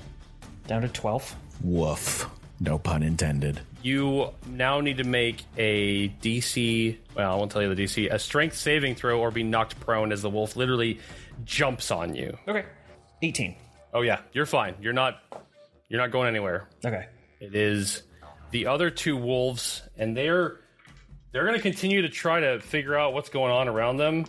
Down to 12. Woof. No pun intended. You now need to make a DC, well, I won't tell you the DC, a strength saving throw or be knocked prone as the wolf literally jumps on you. Okay. 18. Oh yeah, you're fine. You're not going anywhere. Okay. It is the other two wolves, and they're going to continue to try to figure out what's going on around them.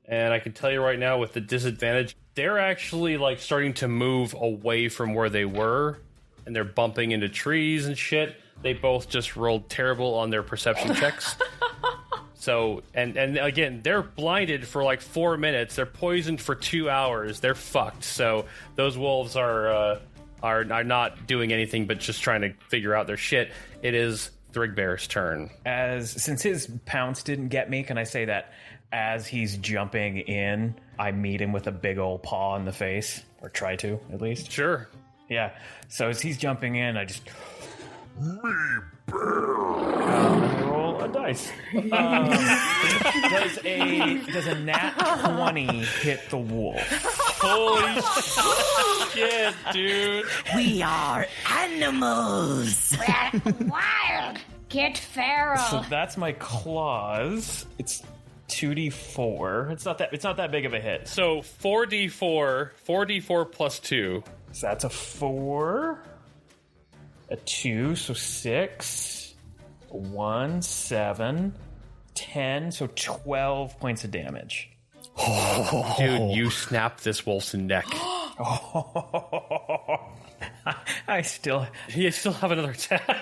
And I can tell you right now with the disadvantage, they're actually like starting to move away from where they were, and they're bumping into trees and shit. They both just rolled terrible on their perception checks. So, and again, they're blinded for like 4 minutes. They're poisoned for 2 hours. They're fucked. So those wolves are not doing anything but just trying to figure out their shit. It is Thrigbear's turn. Since his pounce didn't get me, can I say that as he's jumping in, I meet him with a big old paw in the face, or try to at least? Sure. Yeah. So as he's jumping in, I just roll a dice. Does a nat 20 hit the wolf? Holy shit, dude. We are animals. Wild. Get feral. So that's my claws. It's 2d4. It's not that big of a hit. So 4d4 plus 2. So that's a 4, a 2, so 6, a 1, 7, 10, so 12 points of damage. Oh. Dude, you snapped this wolf's neck. You still have another attack.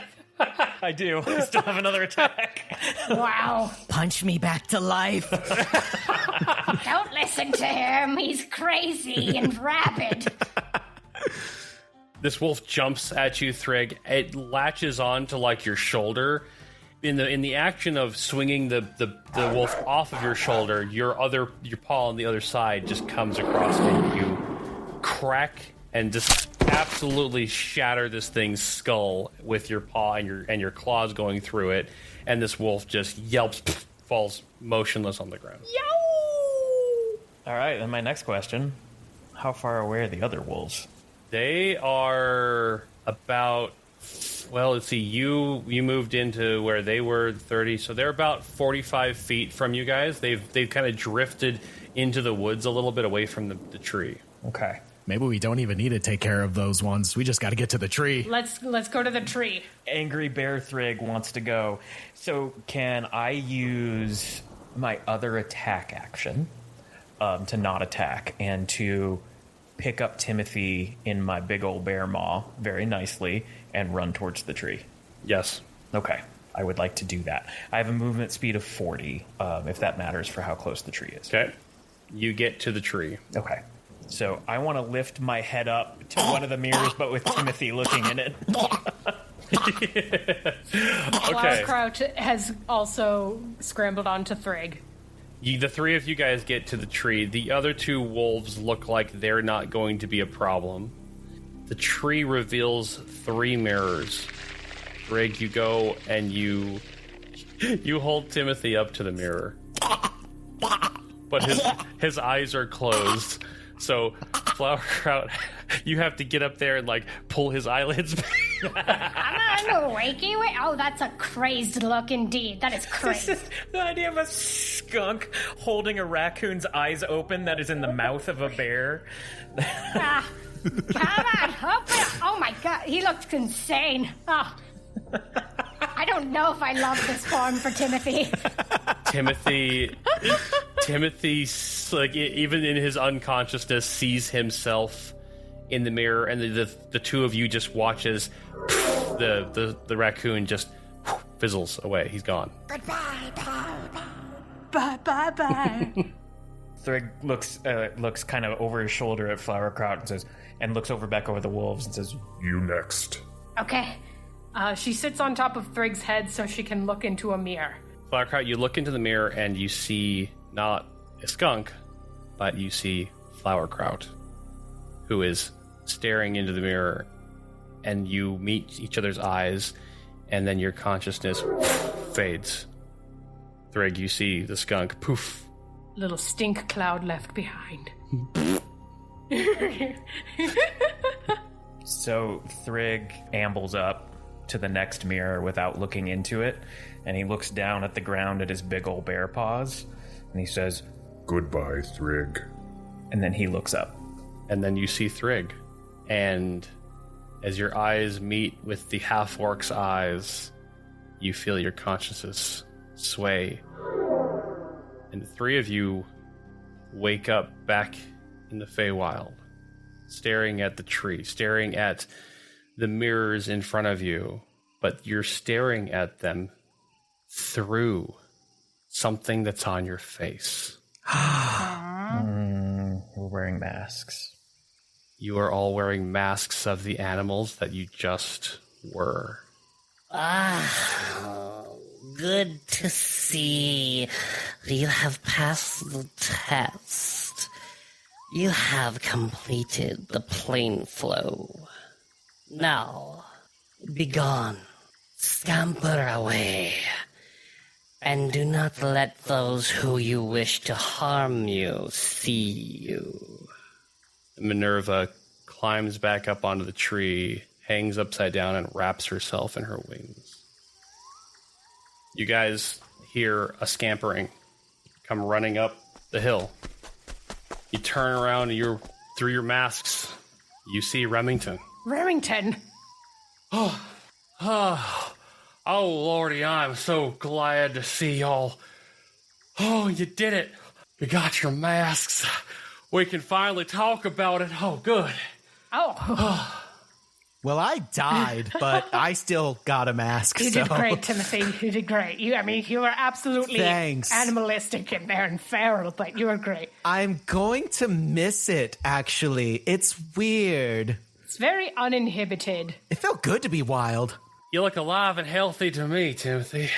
I do. I still have another attack. Wow. Punch me back to life. Don't listen to him. He's crazy and rabid. This wolf jumps at you, Thrig. It latches on to like your shoulder. In the action of swinging the wolf off of your shoulder, your paw on the other side just comes across and you crack and just absolutely shatter this thing's skull with your paw and your claws going through it, and this wolf just yelps, falls motionless on the ground. All right, then my next question: how far away are the other wolves? They are about, well, let's see, you moved into where they were 30, so they're about 45 feet from you guys. They've kind of drifted into the woods a little bit away from the tree. Okay. Maybe we don't even need to take care of those ones. We just got to get to the tree. Let's go to the tree. Angry Bear Thrig wants to go. So can I use my other attack action to not attack and to pick up Timothy in my big old bear maw very nicely and run towards the tree? Yes. Okay. I would like to do that. I have a movement speed of 40, if that matters for how close the tree is. Okay. You get to the tree. Okay. So I want to lift my head up to one of the mirrors, but with Timothy looking in it. Okay. Flowerkraut has also scrambled onto Thrig. The three of you guys get to the tree. The other two wolves look like they're not going to be a problem. The tree reveals 3 mirrors. Thrig, you go and you hold Timothy up to the mirror. But his eyes are closed. So, Flowerkraut, you have to get up there and, like, pull his eyelids back. I'm a wakey. Oh, that's a crazed look indeed. That is crazy. The idea of a skunk holding a raccoon's eyes open that is in the mouth of a bear. Come on, open it. Oh my god, he looks insane. Oh. I don't know if I love this form for Timothy. Timothy, like, even in his unconsciousness, sees himself in the mirror, and the two of you just watches the raccoon just fizzles away. He's gone. Goodbye, Bye. Thrig looks kind of over his shoulder at Flowerkraut and looks back over the wolves and says, You next. Okay. She sits on top of Thrig's head so she can look into a mirror. Flowerkraut, you look into the mirror and you see not a skunk, but you see Flowerkraut, who is staring into the mirror, and you meet each other's eyes, and then your consciousness fades. Thrig, you see the skunk, poof. Little stink cloud left behind. So Thrig ambles up to the next mirror without looking into it, and he looks down at the ground at his big old bear paws, and he says, Goodbye, Thrig. And then he looks up. And then you see Thrig. And as your eyes meet with the half-orc's eyes, you feel your consciousness sway. And the 3 of you wake up back in the Feywild, staring at the tree, staring at the mirrors in front of you, but you're staring at them through something that's on your face. We're wearing masks. You are all wearing masks of the animals that you just were. Good to see you have passed the test. You have completed the Planeflow. Now, begone, scamper away, and do not let those who you wish to harm you see you. Minerva climbs back up onto the tree, hangs upside down, and wraps herself in her wings. You guys hear a scampering come running up the hill. You turn around and you're through your masks. You see Remington. Remington? Oh, Lordy, I'm so glad to see y'all. Oh, you did it. You got your masks. We can finally talk about it. Oh, good. Oh. Well, I died, but I still got a mask. You did great, Timothy. You did great. You were absolutely Thanks. animalistic in there and feral, but you were great. I'm going to miss it, actually. It's weird. It's very uninhibited. It felt good to be wild. You look alive and healthy to me, Timothy.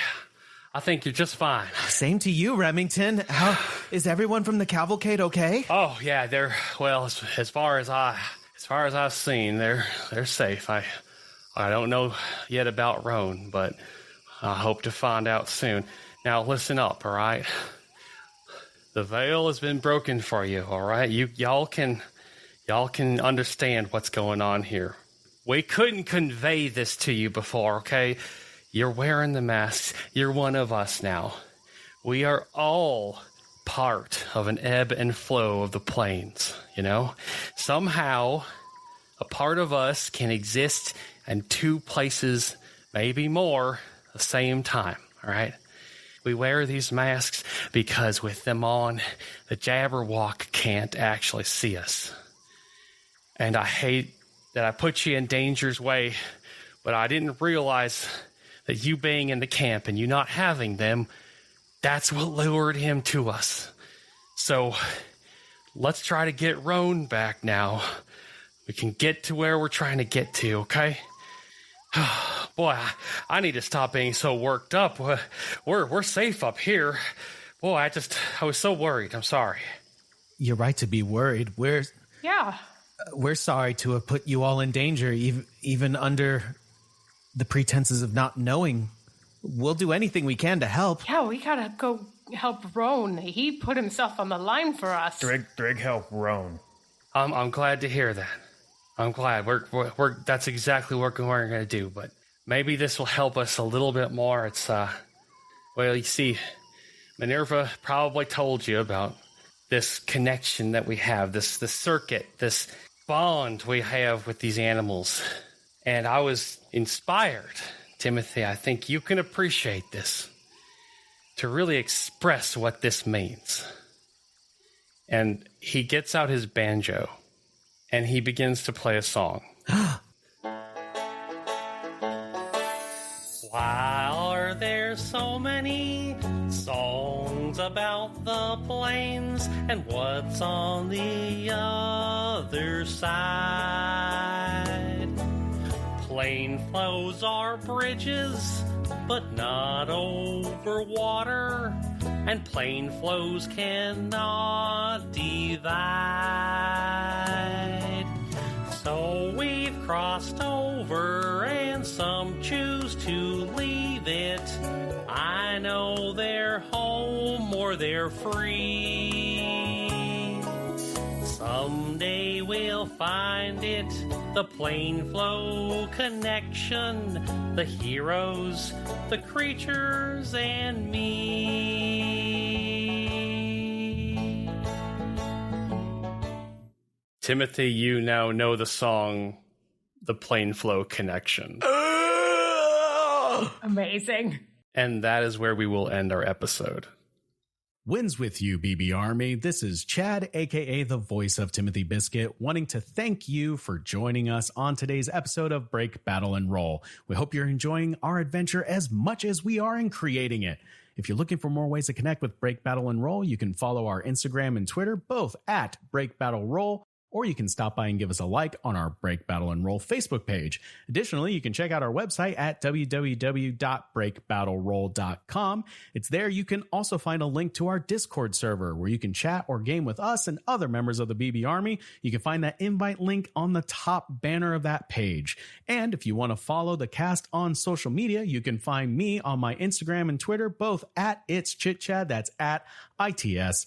I think you're just fine. Same to you, Remington. How is everyone from the cavalcade okay? Oh, yeah, they're, well, as far as I've seen, they're safe. I don't know yet about Roan, but I hope to find out soon. Now, listen up, all right? The veil has been broken for you, all right? Y'all can understand what's going on here. We couldn't convey this to you before, okay? You're wearing the masks. You're one of us now. We are all part of an ebb and flow of the plains, you know? Somehow, a part of us can exist in 2 places, maybe more, at the same time, all right? We wear these masks because with them on, the Jabberwock can't actually see us. And I hate that I put you in danger's way, but I didn't realize that you being in the camp and you not having them, that's what lured him to us. So let's try to get Roan back now. We can get to where we're trying to get to, okay? Boy, I need to stop being so worked up. We're safe up here, Boy, I was so worried. I'm sorry. You're right to be worried. We're sorry to have put you all in danger, even under the pretenses of not knowing. We'll do anything we can to help. Yeah, we gotta go help Roan. He put himself on the line for us. Thrig help Roan. I'm glad to hear that. I'm glad. We're that's exactly what we're going to do, but maybe this will help us a little bit more. It's, well, you see, Minerva probably told you about this connection that we have, this circuit, this bond we have with these animals. And I was inspired, Timothy, I think you can appreciate this, to really express what this means. And he gets out his banjo, and he begins to play a song. Why are there so many songs about the plains, and what's on the other side? Plain flows are bridges, but not over water, and plain flows cannot divide. So we've crossed over, and some choose to leave it. I know they're home or they're free. Someday we'll find it, the Planeflow connection, the heroes, the creatures, and me. Timothy, you now know the song, The Planeflow Connection. Amazing. And that is where we will end our episode. Wins with you, BB Army. This is Chad, aka the voice of Timothy Biscuit, wanting to thank you for joining us on today's episode of Break, Battle, and Roll. We hope you're enjoying our adventure as much as we are in creating it. If you're looking for more ways to connect with Break, Battle, and Roll, you can follow our Instagram and Twitter, both at Break, Battle, Roll, or you can stop by and give us a like on our Break, Battle, and Roll Facebook page. Additionally, you can check out our website at www.breakbattleroll.com. It's there you can also find a link to our Discord server where you can chat or game with us and other members of the BB Army. You can find that invite link on the top banner of that page. And if you want to follow the cast on social media, you can find me on my Instagram and Twitter, both at It's Chit Chad, that's at ITSCHITCHAD,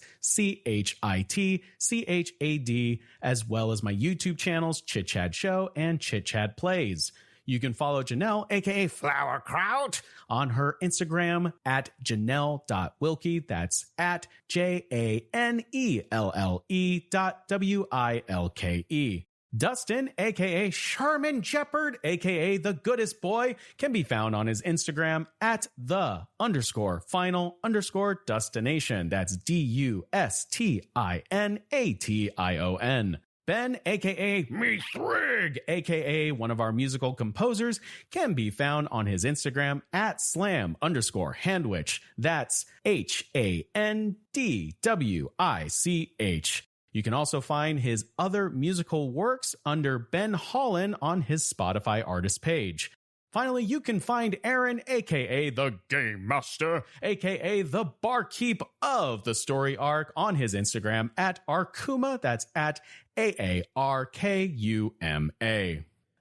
as well as my YouTube channels, Chit Chad Show and Chit Chad Plays. You can follow Janelle, aka Flowerkraut, on her Instagram at Janelle.Wilke. That's at JANELLE.WILKE. Dustin, aka Sherman Gepherd, aka the goodest boy, can be found on his Instagram at the_final_destination. That's DUSTINATION. Ben, aka me Thrig, aka one of our musical composers, can be found on his Instagram at slam_handwich. That's HANDWICH. You can also find his other musical works under Ben Holland on his Spotify artist page. Finally, you can find Aaron, aka the Game Master, aka the Barkeep of the story arc, on his Instagram at Arkuma. That's at AARKUMA.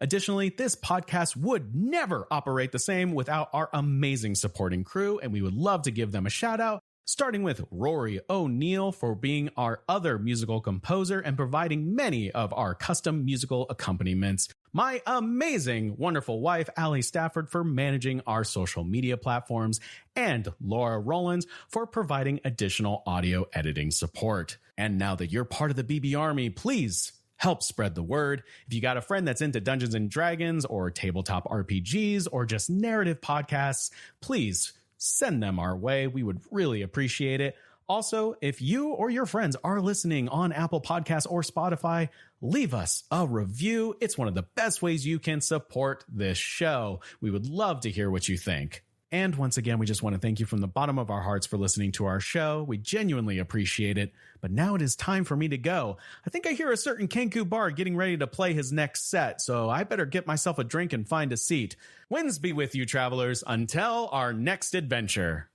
Additionally, this podcast would never operate the same without our amazing supporting crew, and we would love to give them a shout out. Starting with Rory O'Neill for being our other musical composer and providing many of our custom musical accompaniments. My amazing, wonderful wife, Allie Stafford, for managing our social media platforms. And Laura Rollins for providing additional audio editing support. And now that you're part of the BB Army, please help spread the word. If you got a friend that's into Dungeons and Dragons or tabletop RPGs or just narrative podcasts, please send them our way. We would really appreciate it. Also, if you or your friends are listening on Apple Podcasts or Spotify, leave us a review. It's one of the best ways you can support this show. We would love to hear what you think. And once again, we just want to thank you from the bottom of our hearts for listening to our show. We genuinely appreciate it. But now it is time for me to go. I think I hear a certain Kenku bard getting ready to play his next set, so I better get myself a drink and find a seat. Winds be with you, travelers, until our next adventure.